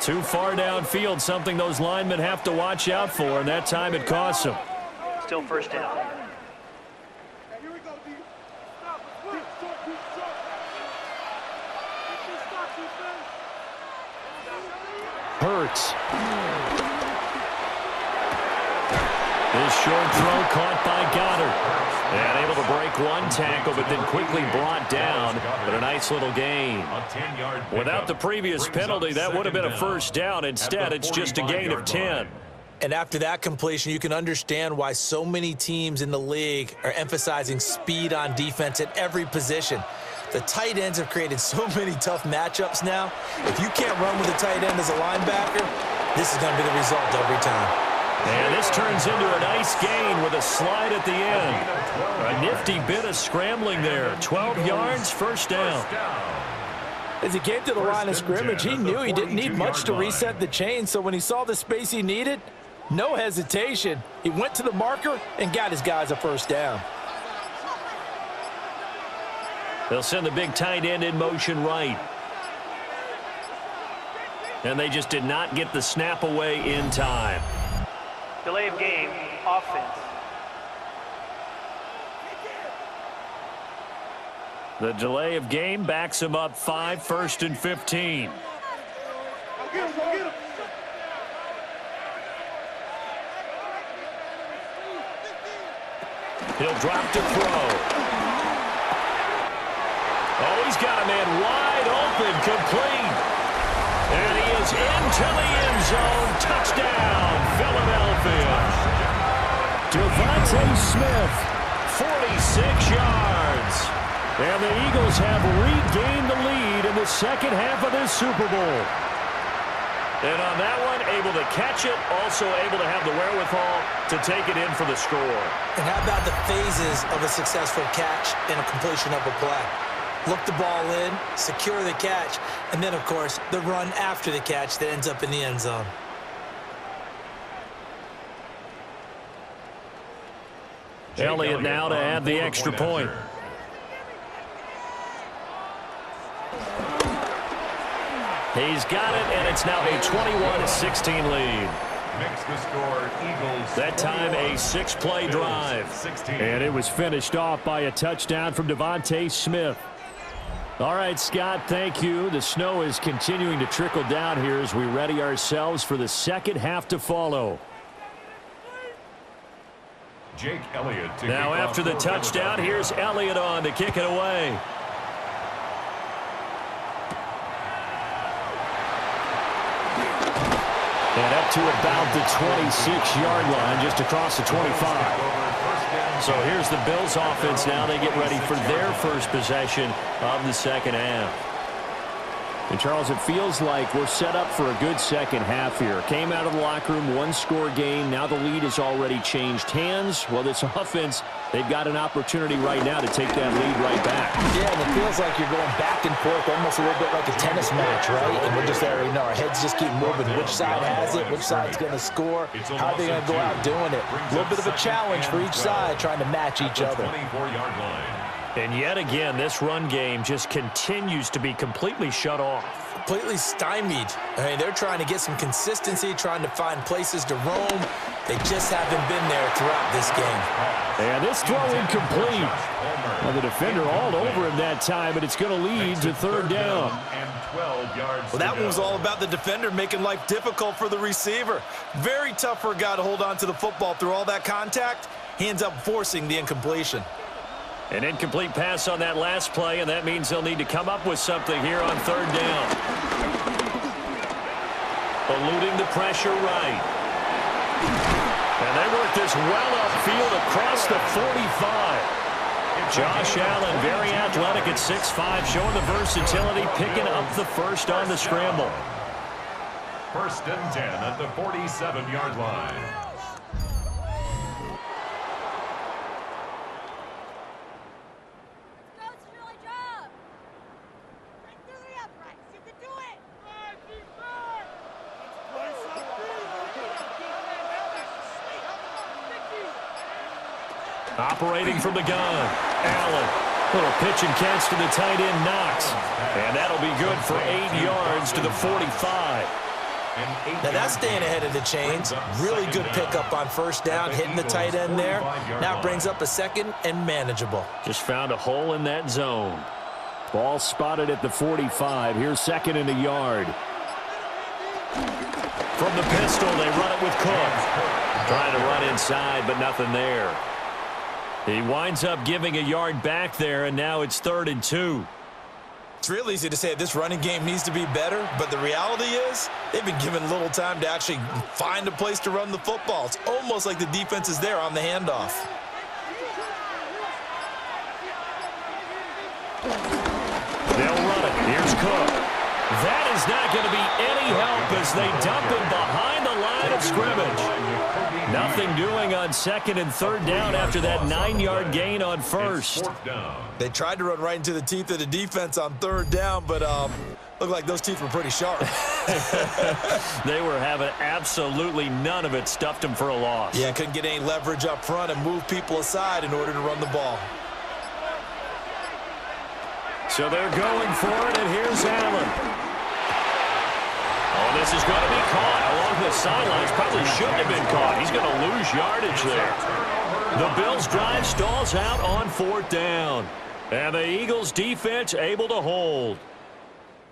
Too far downfield, something those linemen have to watch out for, and that time it costs them. Still first down. Hurts. This short throw caught by Goddard. And able to break one tackle, but then quickly brought down. But a nice little gain. Without the previous penalty, that would have been a first down. Instead, it's just a gain of 10. And after that completion, you can understand why so many teams in the league are emphasizing speed on defense at every position. The tight ends have created so many tough matchups now. If you can't run with a tight end as a linebacker, this is going to be the result every time. And this turns into a nice gain with a slide at the end. A nifty bit of scrambling there. 12 yards, first down. As he came to the line of scrimmage, he knew he didn't need much to reset the chain, so when he saw the space he needed, no hesitation. He went to the marker and got his guys a first down. They'll send the big tight end in motion right. And they just did not get the snap away in time. Delay of game, offense. The delay of game backs him up 5, 1st and 15. He'll drop to throw. Oh, he's got a man wide open, complete. And he is into the end zone. Touchdown, Philadelphia. Devontae Smith, 46 yards. And the Eagles have regained the lead in the second half of this Super Bowl. And on that one, able to catch it, also able to have the wherewithal to take it in for the score. And how about the phases of a successful catch and a completion of a play? Look the ball in, secure the catch, and then, of course, the run after the catch that ends up in the end zone. Elliott now to add the extra point. He's got it, and it's now a 21-16 lead. Makes the score Eagles. That time a 6-play drive. 16. And it was finished off by a touchdown from Devontae Smith. All right, Scott, thank you. The snow is continuing to trickle down here as we ready ourselves for the second half to follow. Jake Elliott. Now after the touchdown, here's Elliott on to kick it away. And up to about the 26-yard line, just across the 25. So here's the Bills offense now. They get ready for their first possession of the second half. And, Charles, it feels like we're set up for a good second half here. Came out of the locker room, one-score game. Now the lead has already changed hands. Well, this offense, they've got an opportunity right now to take that lead right back. Yeah, and it feels like you're going back and forth almost a little bit like a tennis match, right? And we're just already know our heads just keep moving. Which side has it? Which side's going to score? How are they going to go out doing it? A little bit of a challenge for each side trying to match each other. 24-yard line. And yet again, this run game just continues to be completely shut off. Completely stymied. I mean, they're trying to get some consistency, trying to find places to roam. They just haven't been there throughout this game. And this throw incomplete. Well, the defender all over him that time, but it's going to lead to third down. And 12 yards. Well, that one was all about the defender making life difficult for the receiver. Very tough for a guy to hold on to the football through all that contact. He ends up forcing the incompletion. An incomplete pass on that last play, and that means they'll need to come up with something here on third down. Eluding the pressure right. And they work this well upfield across the 45. Josh Allen, very athletic at 6'5", showing the versatility, picking up the first on the scramble. 1st and 10 at the 47-yard line. Operating from the gun, Allen. Little pitch and catch to the tight end, Knox. And that'll be good for 8 yards to the 45. Now that's staying ahead of the chains. Really good pickup on first down, hitting the tight end there. Now it brings up a second and manageable. Just found a hole in that zone. Ball spotted at the 45. Here's second and a yard. From the pistol, they run it with Cook. Trying to run inside, but nothing there. He winds up giving a yard back there, and now it's 3rd and 2. It's real easy to say this running game needs to be better, but the reality is they've been given little time to actually find a place to run the football. It's almost like the defense is there on the handoff. They'll run it. Here's Cook. That is not going to be any help as they dump him behind the line of scrimmage. Nothing doing on 2nd and 3rd down after that 9-yard gain on first. They tried to run right into the teeth of the defense on 3rd down, but looked like those teeth were pretty sharp. They were having absolutely none of it. Stuffed them for a loss. Yeah, couldn't get any leverage up front and move people aside in order to run the ball. So they're going for it, and here's Allen. Oh, this is going to be caught along the sidelines. Probably shouldn't have been caught. He's going to lose yardage there. The Bills' drive stalls out on 4th down. And the Eagles' defense able to hold.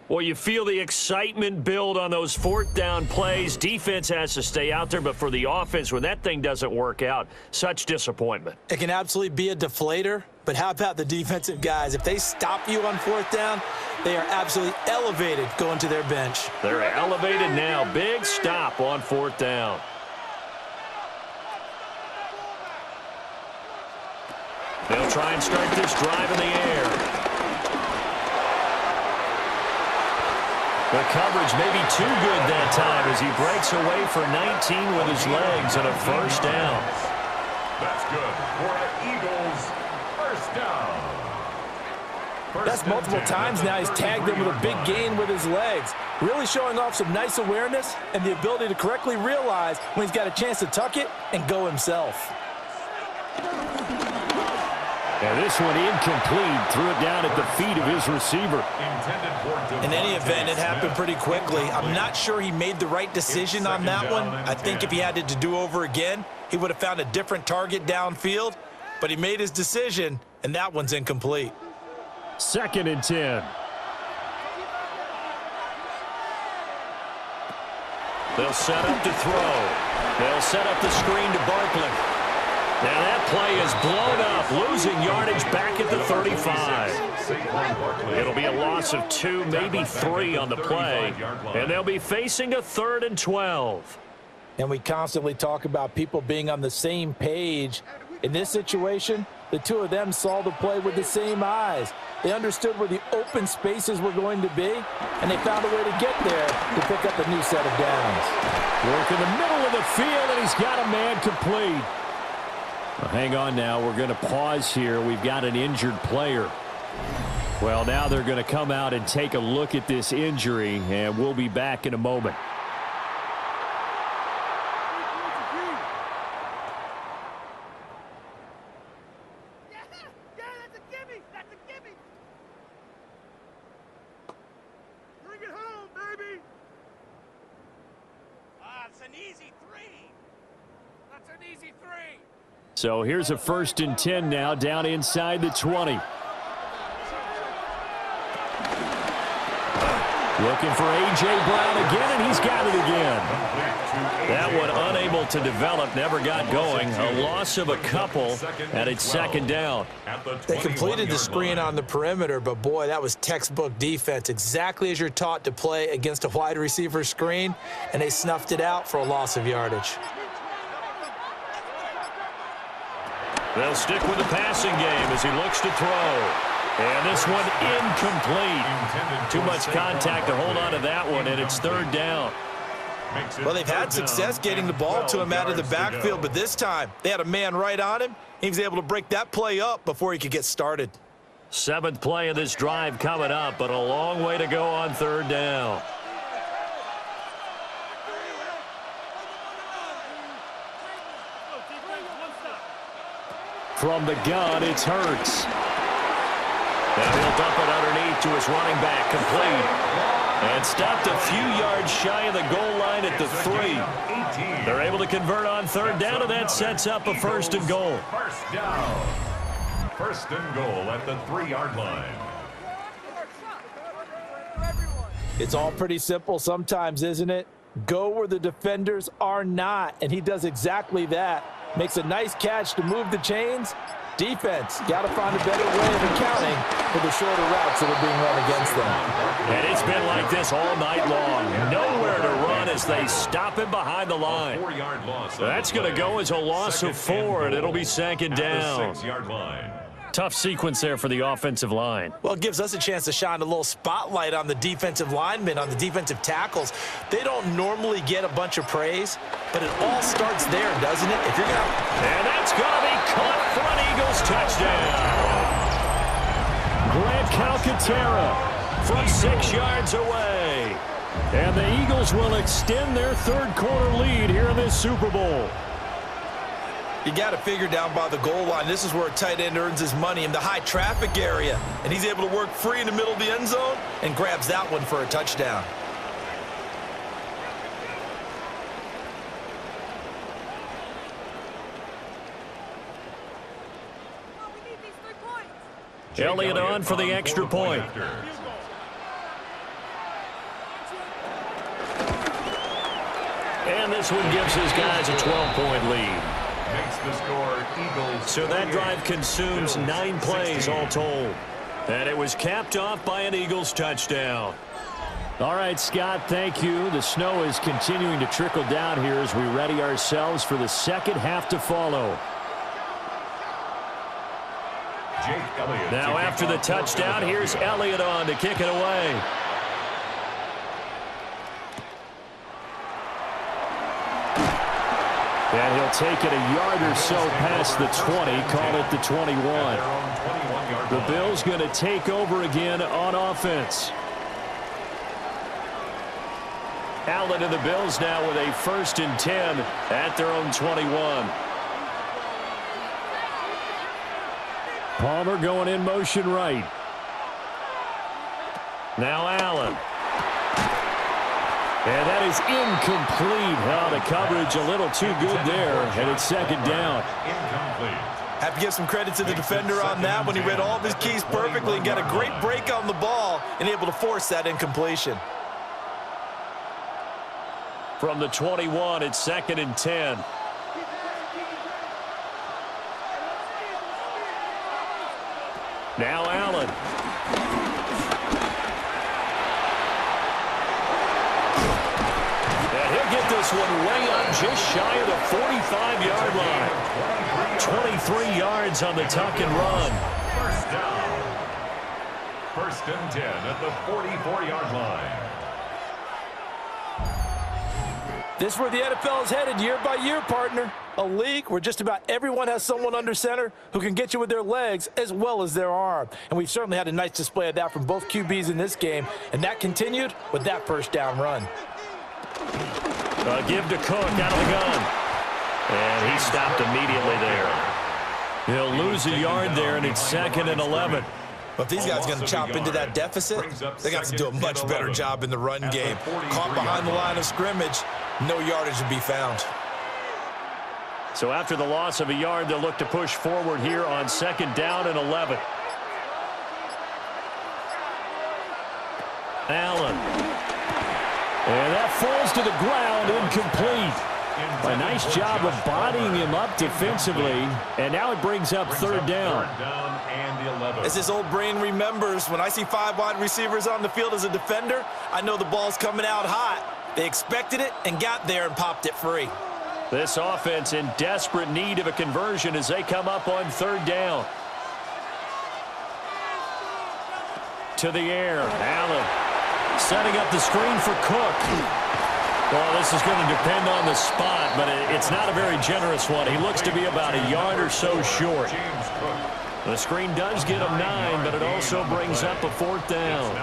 Well, you feel the excitement build on those 4th down plays. Defense has to stay out there, but for the offense, when that thing doesn't work out, such disappointment. It can absolutely be a deflator, but how about the defensive guys? If they stop you on 4th down, they are absolutely elevated going to their bench. They're elevated now. Big stop on 4th down. They'll try and start this drive in the air. The coverage may be too good that time as he breaks away for 19 with his legs and a first down. That's good for the Eagles. First down. That's multiple times now. He's tagged them with a big gain with his legs. Really showing off some nice awareness and the ability to correctly realize when he's got a chance to tuck it and go himself. And this one incomplete. Threw it down at the feet of his receiver. In any event, it happened pretty quickly. I'm not sure he made the right decision on that one. I think if he had it to do over again, he would have found a different target downfield. But he made his decision, and that one's incomplete. 2nd and 10. They'll set up to throw. They'll set up the screen to Barkley. Now that play is blown up, losing yardage back at the 35. It'll be a loss of 2, maybe 3 on the play, and they'll be facing a 3rd and 12. And we constantly talk about people being on the same page. In this situation, the two of them saw the play with the same eyes. They understood where the open spaces were going to be, and they found a way to get there to pick up a new set of downs. Work in the middle of the field, and he's got a man complete. Well, hang on now. We're going to pause here. We've got an injured player. Well, now they're going to come out and take a look at this injury, and we'll be back in a moment. So here's a 1st and 10 now, down inside the 20. Looking for A.J. Brown again, and he's got it again. That one unable to develop, never got going. A loss of a couple, and it's 2nd down. They completed the screen on the perimeter, but boy, that was textbook defense. Exactly as you're taught to play against a wide receiver screen, and they snuffed it out for a loss of yardage. They'll stick with the passing game as he looks to throw. And this one incomplete. Too much contact to hold on to that one, and it's 3rd down. Well, they've had success getting the ball to him out of the backfield, but this time they had a man right on him. He was able to break that play up before he could get started. 7th play of this drive coming up, but a long way to go on 3rd down. From the gun, it's Hurts. Now he'll dump it underneath to his running back, complete. And stopped a few yards shy of the goal line at the 3. They're able to convert on third down, and that sets up a first and goal. First down. First and goal at the 3-yard line. It's all pretty simple sometimes, isn't it? Go where the defenders are not, and he does exactly that. Makes a nice catch to move the chains. Defense, got to find a better way of accounting for the shorter routes that are being run against them. And it's been like this all night long. Nowhere to run as they stop him behind the line. That's going to go as a loss of 4, and it'll be second down. 6-yard line. Tough sequence there for the offensive line. Well, it gives us a chance to shine a little spotlight on the defensive linemen, on the defensive tackles. They don't normally get a bunch of praise, but it all starts there, doesn't it? If you're gonna... And that's going to be caught for an Eagles touchdown. Grant Calcaterra from 6 yards away. And the Eagles will extend their third-quarter lead here in this Super Bowl. You got to figure down by the goal line. This is where a tight end earns his money, in the high traffic area. And he's able to work free in the middle of the end zone and grabs that one for a touchdown. Elliott on for the extra point. And this one gives his guys a 12-point lead. Makes the score Eagles. So that drive consumes 9 plays all told. And it was capped off by an Eagles touchdown. All right, Scott, thank you. The snow is continuing to trickle down here as we ready ourselves for the second half to follow. Now after the touchdown, here's Elliott on to kick it away. And he'll take it a yard or so past the 20, call it the 21. The Bills going to take over again on offense. Allen and the Bills now with a 1st and 10 at their own 21. Palmer going in motion right. Now Allen. And that is incomplete. Oh, the coverage a little too good there, and it's second down. Have to give some credit to the defender on that when he read all of his keys perfectly and got a great break on the ball and able to force that incompletion. From the 21, it's 2nd and 10. Now Allen. And he'll get this one way up just shy of the 45-yard line. 23 yards on the tuck and run. First down. 1st and 10 at the 44-yard line. This is where the NFL is headed year by year, partner. A league where just about everyone has someone under center who can get you with their legs as well as their arm. And we've certainly had a nice display of that from both QBs in this game. And that continued with that first down run. Give to Cook out of the gun. And he stopped immediately there. He'll lose a yard there, and it's 2nd and 11. But if these guys are going to chop into that deficit, they got to do a much better job in the run game. Caught behind the line of scrimmage, no yardage to be found. So after the loss of a yard, they'll look to push forward here on 2nd down and 11. Allen. And that falls to the ground, incomplete. A nice job of bodying him up defensively, and now it brings up 3rd down. As his old brain remembers, when I see 5 wide receivers on the field as a defender, I know the ball's coming out hot. They expected it and got there and popped it free. This offense in desperate need of a conversion as they come up on 3rd down. To the air, Allen setting up the screen for Cook. Well, this is going to depend on the spot, but it's not a very generous one. He looks to be about a yard or so short. The screen does get him 9, but it also brings up a 4th down.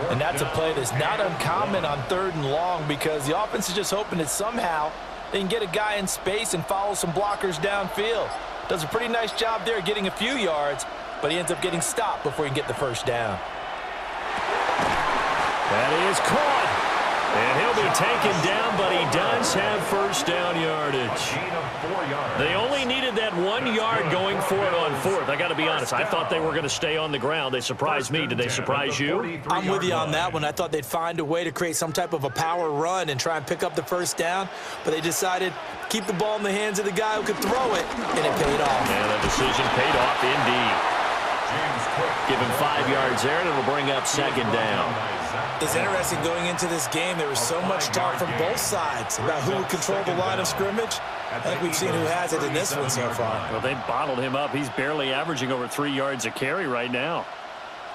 And that's a play that's not uncommon on 3rd and long because the offense is just hoping that somehow they can get a guy in space and follow some blockers downfield. Does a pretty nice job there getting a few yards, but he ends up getting stopped before he can get the first down. That is caught. And he'll be taken down, but he does have first down yardage. They only needed that 1 yard going for it on fourth. I got to be honest, I thought they were going to stay on the ground. They surprised me. Did they surprise you? I'm with you on that one. I thought they'd find a way to create some type of a power run and try and pick up the first down, but they decided to keep the ball in the hands of the guy who could throw it, and it paid off. And the decision paid off indeed. Give him 5 yards there, and it'll bring up second down. It's interesting going into this game. There was so much talk from both sides about who would control the line of scrimmage. I think we've seen who has it in this one so far. Well, they bottled him up. He's barely averaging over 3 yards a carry right now.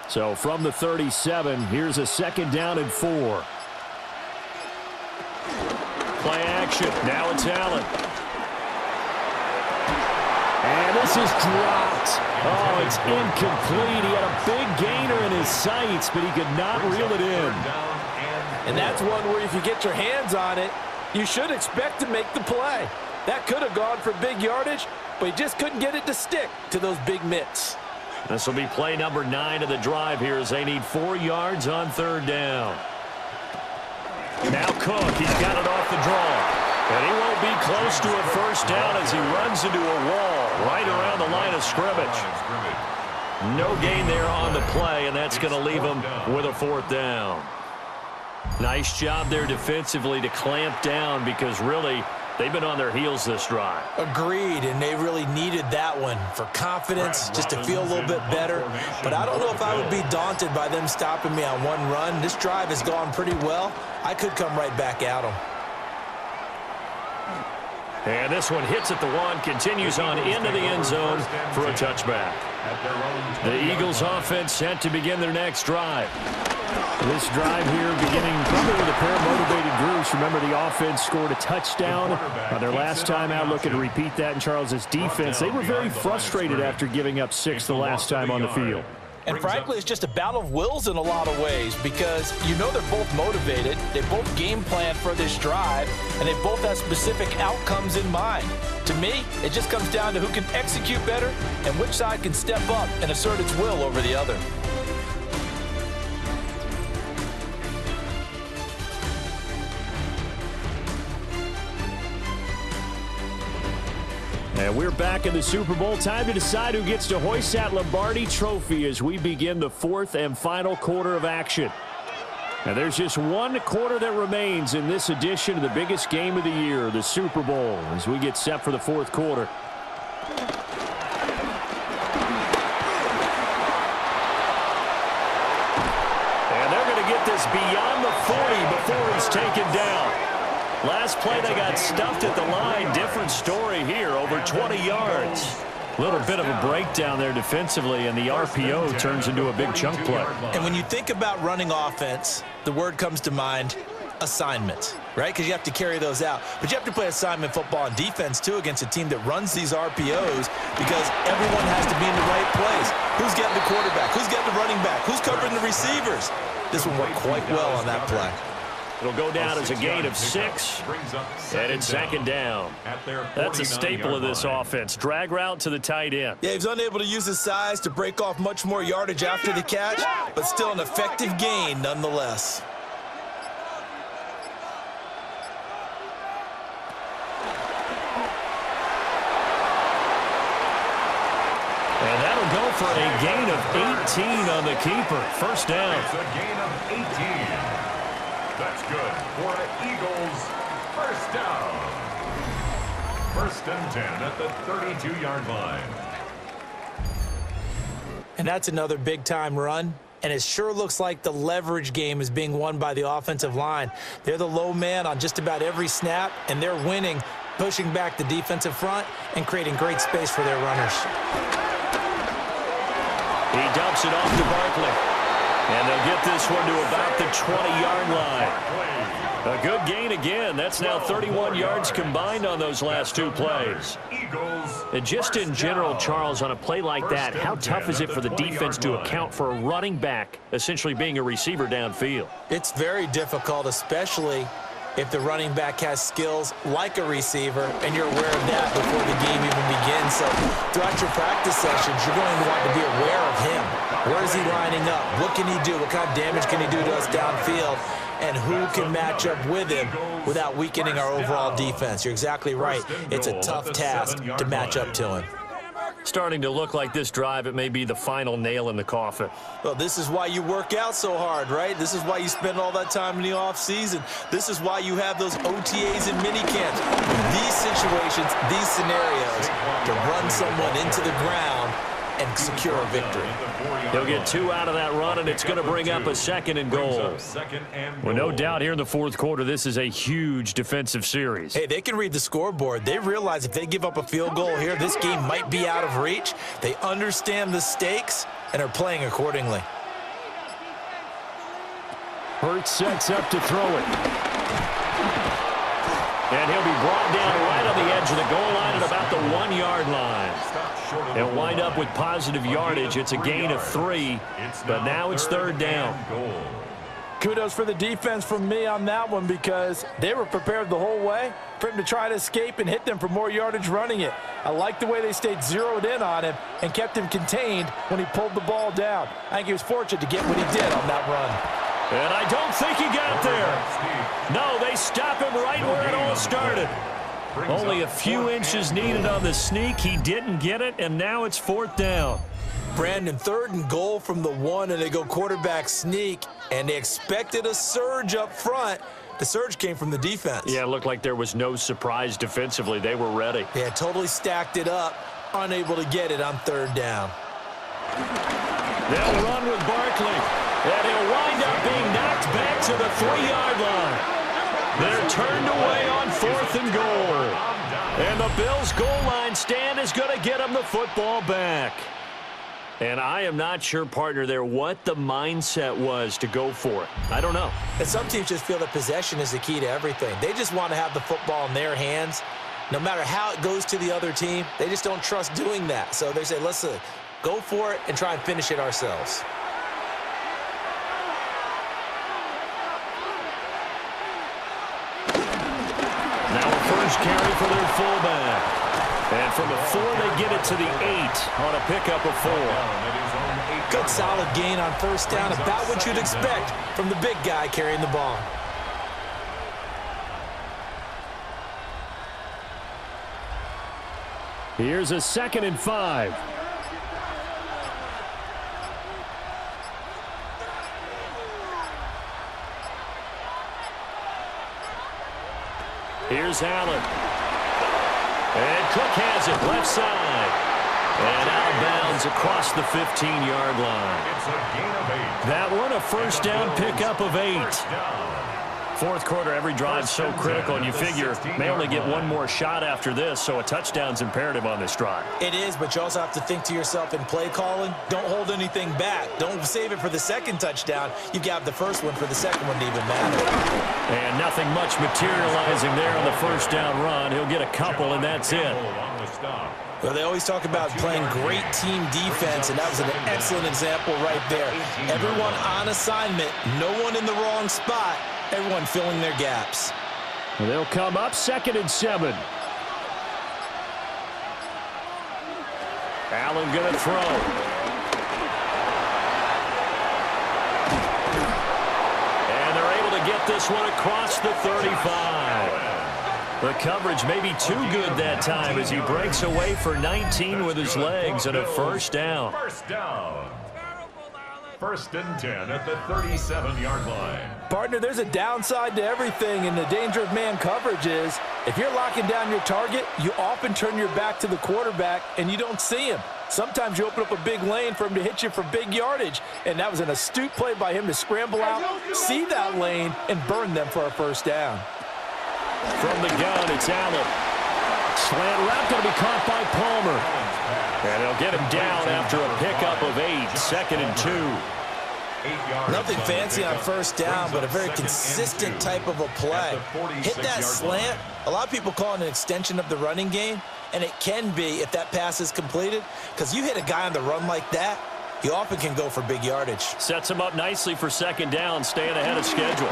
So from the 37, here's a second down and 4. Play action. Now it's Allen. And this is dropped. Oh, it's incomplete. He had a big gainer in his sights, but he could not reel it in. And that's one where if you get your hands on it, you should expect to make the play. That could have gone for big yardage, but he just couldn't get it to stick to those big mitts. This will be play number 9 of the drive here as they need 4 yards on third down. Now Cook, he's got it off the draw. And he won't be close to a first down as he runs into a wall right around the line of scrimmage. No gain there on the play, and that's going to leave him with a fourth down. Nice job there defensively to clamp down because really they've been on their heels this drive. Agreed, and they really needed that one for confidence, just to feel a little bit better. But I don't know if I would be daunted by them stopping me on one run. This drive has gone pretty well. I could come right back at them. And this one hits at the 1, continues on into the end zone for a touchback. The Eagles offense set to begin their next drive. This drive here beginning probably with a pair of motivated groups. Remember, the offense scored a touchdown their last time out. Looking to repeat that in Charles's defense. They were very frustrated after giving up 6 the last time on the field. And frankly, it's just a battle of wills in a lot of ways because you know they're both motivated, they both game plan for this drive, and they both have specific outcomes in mind. To me, it just comes down to who can execute better and which side can step up and assert its will over the other. And we're back in the Super Bowl. Time to decide who gets to hoist that Lombardi trophy as we begin the 4th and final quarter of action. And there's just one quarter that remains in this edition of the biggest game of the year, the Super Bowl, as we get set for the 4th quarter. And they're going to get this beyond the 40 before he's taken down. Last play, they got stuffed at the line. Different story here, over 20 yards. A little bit of a breakdown there defensively, and the RPO turns into a big chunk play. And when you think about running offense, the word comes to mind, assignment, right? Because you have to carry those out. But you have to play assignment football on defense, too, against a team that runs these RPOs because everyone has to be in the right place. Who's getting the quarterback? Who's getting the running back? Who's covering the receivers? This one worked quite well on that play. It'll go down as a gain of 6, and it's second down. That's a staple of this offense. Drag route to the tight end. Yeah, he was unable to use his size to break off much more yardage after the catch, but still an effective gain nonetheless. And that'll go for a gain of 18 on the keeper. First down. It's a gain of 18. That's good for an Eagles first down. 1st and 10 at the 32-yard line. And that's another big-time run. And it sure looks like the leverage game is being won by the offensive line. They're the low man on just about every snap, and they're winning, pushing back the defensive front and creating great space for their runners. He dumps it off to Barkley. And they'll get this one to about the 20-yard line. A good gain again. That's now 31 yards combined on those last 2 plays. And just in general, Charles, on a play like that, how tough is it for the defense to account for a running back essentially being a receiver downfield? It's very difficult, especially if the running back has skills like a receiver, and you're aware of that before the game even begins. So throughout your practice sessions, you're going to want to be aware of him. Where is he lining up? What can he do? What kind of damage can he do to us downfield? And who can match up with him without weakening our overall defense? You're exactly right. It's a tough task to match up to him. Starting to look like this drive, it may be the final nail in the coffin. Well, this is why you work out so hard, right? This is why you spend all that time in the offseason. This is why you have those OTAs and minicamps. These situations, these scenarios, to run someone into the ground and secure a victory. He'll get 2 out of that run, and it's going to bring up a 2nd and goal. Well, no doubt here in the 4th quarter, this is a huge defensive series. Hey, they can read the scoreboard. They realize if they give up a field goal here, this game might be out of reach. They understand the stakes and are playing accordingly. Hurts sets up to throw it. And he'll be brought down right on the edge of the goal line at about the 1-yard line. He'll wind up with positive yardage. It's a gain of 3, but now it's 3rd down. Kudos for the defense from me on that one, because they were prepared the whole way for him to try to escape and hit them for more yardage running it. I like the way they stayed zeroed in on him and kept him contained when he pulled the ball down. I think he was fortunate to get what he did on that run. And I don't think he got there. No, they stop him right where it all started. Only a few inches needed on the sneak. He didn't get it, and now it's 4th down. Brandon, 3rd and goal from the 1, and they go quarterback sneak, and they expected a surge up front. The surge came from the defense. Yeah, it looked like there was no surprise defensively. They were ready. Yeah, totally stacked it up, unable to get it on 3rd down. They'll run with Barkley, and he'll wind up being knocked back to the 3-yard line. They're turned away on 4th and goal. And the Bills' goal line stand is going to get them the football back. And I am not sure, partner, there what the mindset was to go for it. I don't know. And some teams just feel that possession is the key to everything. They just want to have the football in their hands. No matter how it goes to the other team, they just don't trust doing that. So they say, listen, go for it and try and finish it ourselves. Now a first carry for their fullback. And from the 4, they get it to the 8 on a pickup of 4. Good solid gain on 1st down, about what you'd expect from the big guy carrying the ball. Here's a 2nd and 5. Here's Allen. And Cook has it left side. And out of bounds across the 15-yard line. It's a gain of 8. That one, a first down pickup of 8. 4th quarter, every drive's so critical, and you figure may only get one more shot after this, so a touchdown's imperative on this drive. It is, but you also have to think to yourself in play calling, don't hold anything back. Don't save it for the 2nd touchdown. You've got the 1st one for the 2nd one to even matter. And nothing much materializing there on the first down run. He'll get a couple, and that's it. Well, they always talk about playing great team defense, and that was an excellent example right there. Everyone on assignment, no one in the wrong spot, everyone filling their gaps. They'll come up 2nd and 7. Allen going to throw. And they're able to get this one across the 35. The coverage may be too good that time as he breaks away for 19 with his legs and a first down. First down. 1st and 10 at the 37-yard line. Partner, there's a downside to everything, and the danger of man coverage is if you're locking down your target, you often turn your back to the quarterback and you don't see him. Sometimes you open up a big lane for him to hit you for big yardage, and that was an astute play by him to scramble out, see that lane, and burn them for a first down. From the gun, it's Allen. Slant route going to be caught by Palmer. And he'll get him down after a pickup of 8, 2nd and 2. Nothing fancy on first down, but a very consistent type of a play. Hit that slant. A lot of people call it an extension of the running game, and it can be if that pass is completed, because you hit a guy on the run like that, you often can go for big yardage. Sets him up nicely for 2nd down, staying ahead of schedule.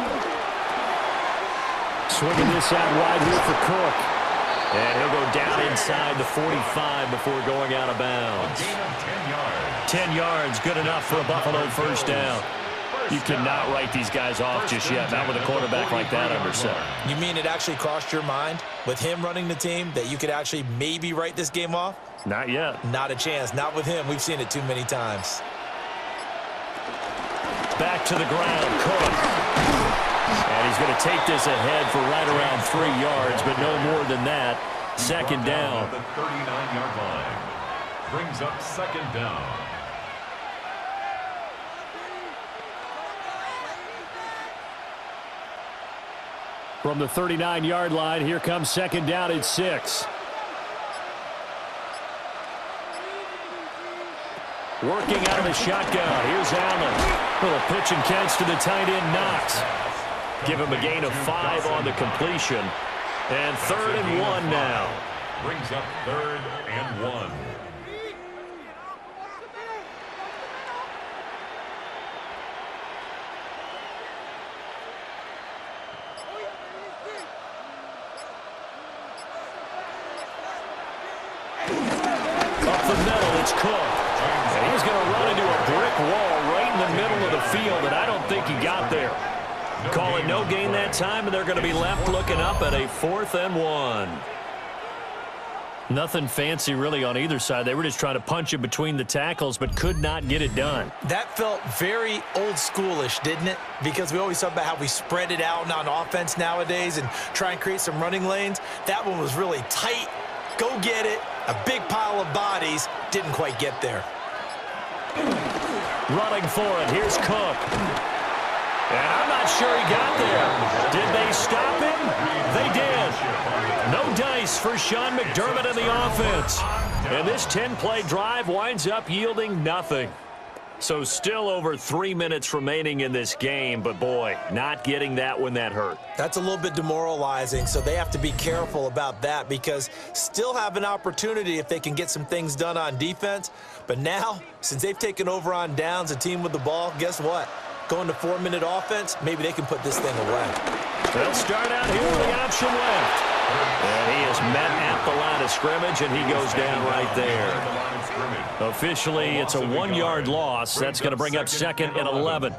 Swinging this out wide here for Cook. And he'll go down inside the 45 before going out of bounds. A gain of 10 yards. 10 yards, good enough for a Buffalo first down. You cannot write these guys off just yet, not with a quarterback like that under center. You mean it actually crossed your mind with him running the team that you could actually maybe write this game off? Not yet. Not a chance. Not with him. We've seen it too many times. Back to the ground, Cook. And he's going to take this ahead for right around 3 yards, but no more than that. Second down. At the 39-yard line. Brings up second down. From the 39-yard line, here comes second down at 6. Working out of the shotgun. Here's Allen. Little pitch and catch to the tight end, Knox. Give him a gain of 5 on the completion. And 3rd and 1 now. Brings up 3rd and 1. Up the middle, it's Cook. And he's going to run into a brick wall right in the middle of the field, and I don't think he got there. Call it no gain that time, and they're going to be left looking up at a 4th and 1. Nothing fancy really on either side. They were just trying to punch it between the tackles, but could not get it done. That felt very old schoolish, didn't it? Because we always talk about how we spread it out on offense nowadays and try and create some running lanes. That one was really tight. Go get it. A big pile of bodies. Didn't quite get there. Running for it. Here's Cook. And I'm not sure he got there. Did they stop him? They did. No dice for Sean McDermott and the offense. And this 10-play drive winds up yielding nothing. So still over 3 minutes remaining in this game, but boy, not getting that when that hurt. That's a little bit demoralizing, so they have to be careful about that because still have an opportunity if they can get some things done on defense. But now, since they've taken over on downs, a team with the ball, guess what? Going to 4-minute offense, maybe they can put this thing away. They'll start out here with the option left. And he is met at the line of scrimmage, and he goes down right there. Officially, it's a 1-yard loss. That's going to bring up 2nd and 11.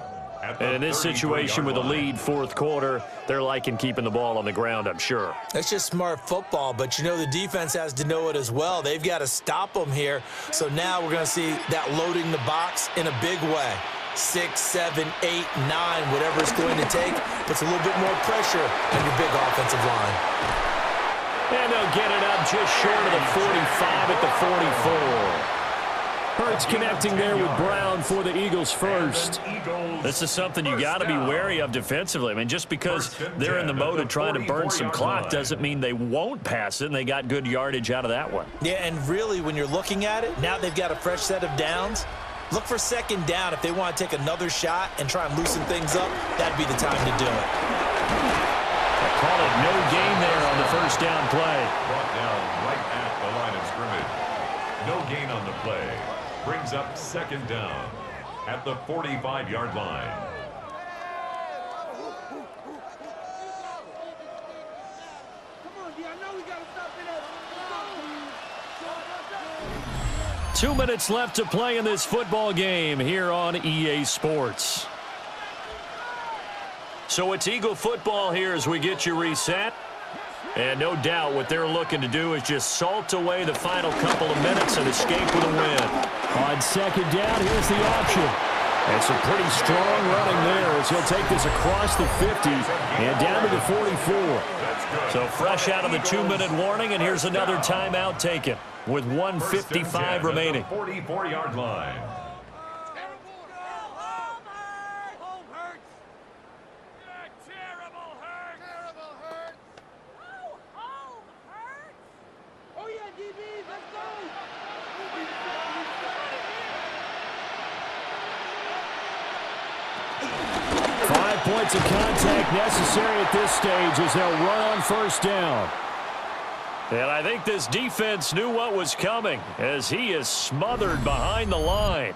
And in this situation with a lead 4th quarter, they're liking keeping the ball on the ground, I'm sure. That's just smart football, but you know the defense has to know it as well. They've got to stop them here. So now we're going to see that loading the box in a big way. 6, 7, 8, 9, whatever it's going to take, puts a little bit more pressure on your big offensive line. And they'll get it up just short of the 45 at the 44. Hurts connecting there with Brown for the Eagles first. This is something you got to be wary of defensively. I mean, just because they're in the mode of trying to burn some clock doesn't mean they won't pass it, and they got good yardage out of that one. Yeah, and really, when you're looking at it, now they've got a fresh set of downs. Look for 2nd down if they want to take another shot and try and loosen things up. That'd be the time to do it. I call it no gain there on the first down play. Brought down right at the line of scrimmage. No gain on the play. Brings up 2nd down at the 45-yard line. Come on, D, I know we got to stop it. 2 minutes left to play in this football game here on EA Sports. So it's Eagle football here as we get you reset. And no doubt what they're looking to do is just salt away the final couple of minutes and escape with a win. On 2nd down, here's the option. And some pretty strong running there as he'll take this across the 50 and down to the 44. So fresh out of the 2-minute warning, and here's another timeout taken with 1:55 remaining. 44-yard line. Oh, yeah, DB, let's go. 5 points of contact necessary at this stage as they'll run on first down. And I think this defense knew what was coming as he is smothered behind the line.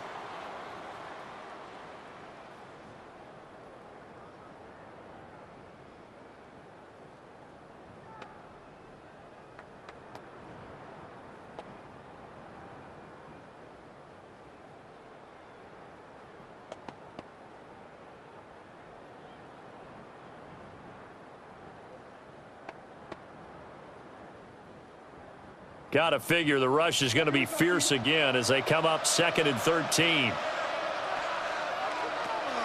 Got to figure the rush is going to be fierce again as they come up 2nd and 13.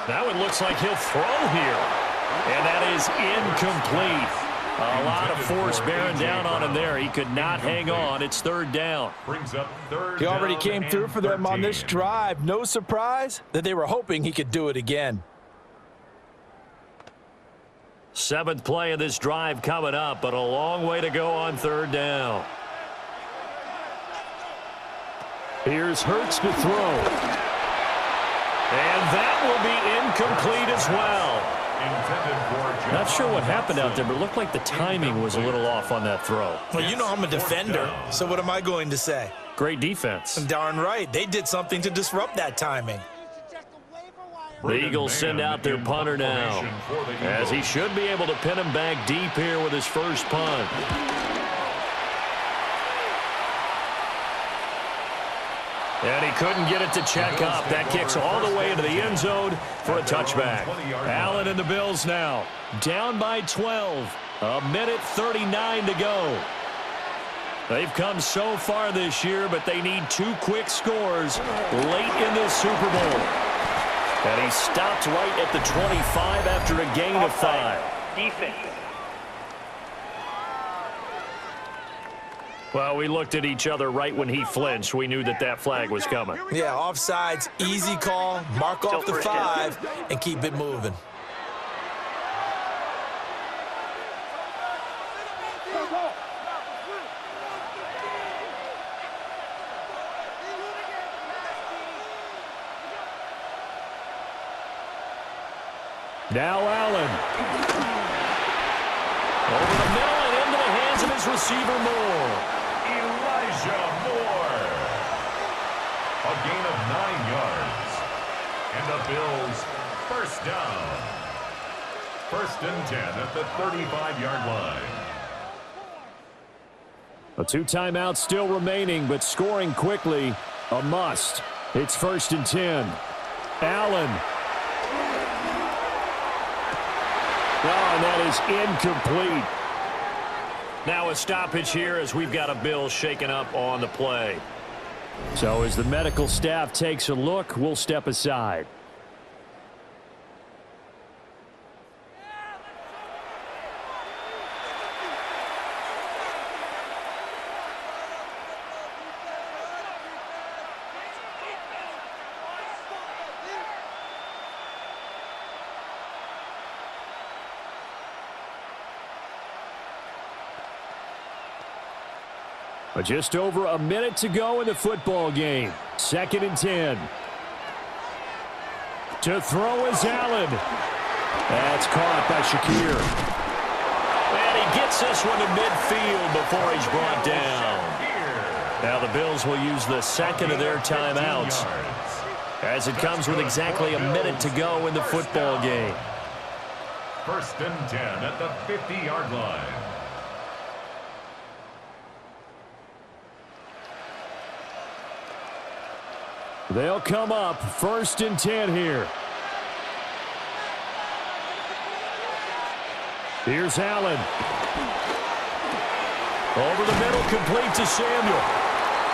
Now it looks like he'll throw here. And that is incomplete. A lot of force bearing down on him there. He could not hang on. It's 3rd down. He already came through for them on this drive. No surprise that they were hoping he could do it again. 7th play of this drive coming up, but a long way to go on 3rd down. Here's Hurts to throw. And that will be incomplete as well. Not sure what happened out there, but it looked like the timing was a little off on that throw. Well, you know I'm a defender, so what am I going to say? Great defense. Darn right. They did something to disrupt that timing. The Eagles send out their punter now, as he should be able to pin him back deep here with his first punt. And he couldn't get it to check up. That kicks all the way into the end zone for a touchback. Allen and the Bills now down by 12. 1:39 to go. They've come so far this year, but they need 2 quick scores late in this Super Bowl. And he stopped right at the 25 after a gain of 5. Defense. Well, we looked at each other right when he flinched. We knew that that flag was coming. Yeah, offsides, easy call, mark off the 5, and keep it moving. Now Allen. Over the middle and into the hands of his receiver, Moore. Elijah Moore. A gain of 9 yards. And the Bills first down. 1st and 10 at the 35-yard line. A 2 timeouts still remaining, but scoring quickly, a must. It's 1st and 10. Allen. Oh, and that is incomplete. Now a stoppage here as we've got a Bill shaken up on the play. So as the medical staff takes a look, we'll step aside. Just over a minute to go in the football game. 2nd and 10. To throw is Allen. That's caught by Shakir. And he gets this one to midfield before he's brought down. Now the Bills will use the 2nd of their timeouts as it comes with exactly a minute to go in the football game. 1st and 10 at the 50-yard line. They'll come up 1st and 10 here. Here's Allen. Over the middle, complete to Samuel.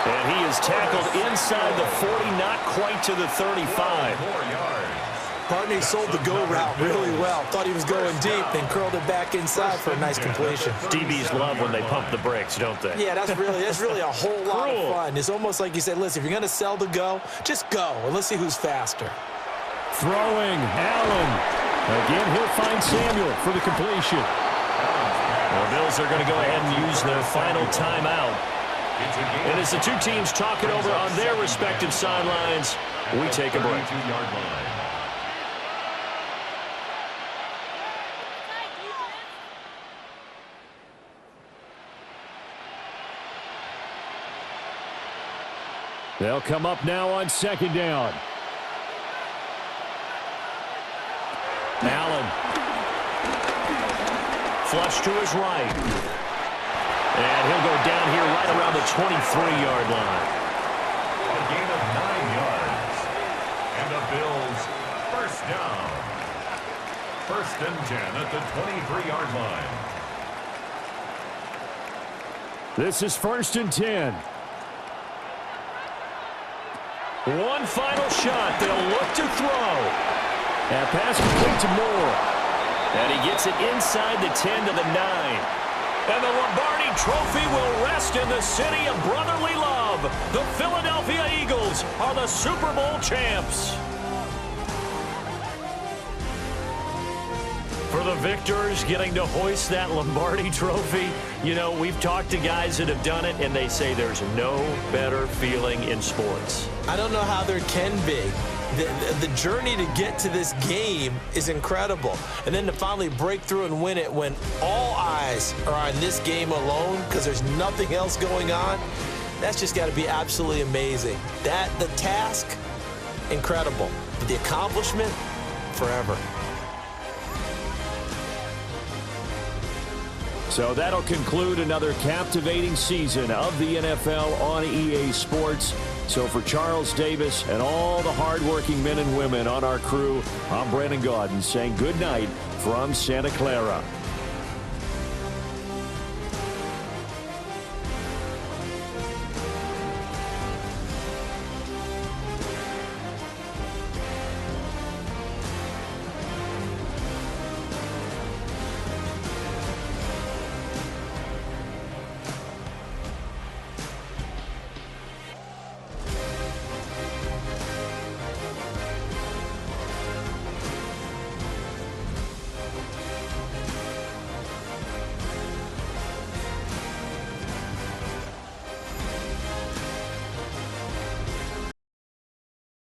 And he is tackled inside the 40, not quite to the 35. 4 yards. Partney sold the go route really well. Thought he was going deep, then curled it back inside for a nice completion. DBs love when they pump the brakes, don't they? Yeah, that's really a whole lot of fun. It's almost like you said, listen, if you're going to sell the go, just go, and let's see who's faster. Throwing, Allen. Again, he'll find Samuel for the completion. The Bills are going to go ahead and use their final timeout. And as the 2 teams talk it over on their respective sidelines, we take a break. They'll come up now on 2nd down. Allen. Flush to his right. And he'll go down here right around the 23-yard line. A gain of 9 yards. And the Bills first down. 1st and 10 at the 23-yard line. This is 1st and 10. One final shot. They'll look to throw. And pass complete to Moore. And he gets it inside the 10 to the 9. And the Lombardi Trophy will rest in the city of brotherly love. The Philadelphia Eagles are the Super Bowl champs. For the victors getting to hoist that Lombardi Trophy, you know, we've talked to guys that have done it, and they say there's no better feeling in sports. I don't know how there can be. The journey to get to this game is incredible. And then to finally break through and win it when all eyes are on this game alone because there's nothing else going on, that's just got to be absolutely amazing. The task, incredible. But the accomplishment, forever. So that'll conclude another captivating season of the NFL on EA Sports. So for Charles Davis and all the hardworking men and women on our crew, I'm Brandon Gaudin saying good night from Santa Clara.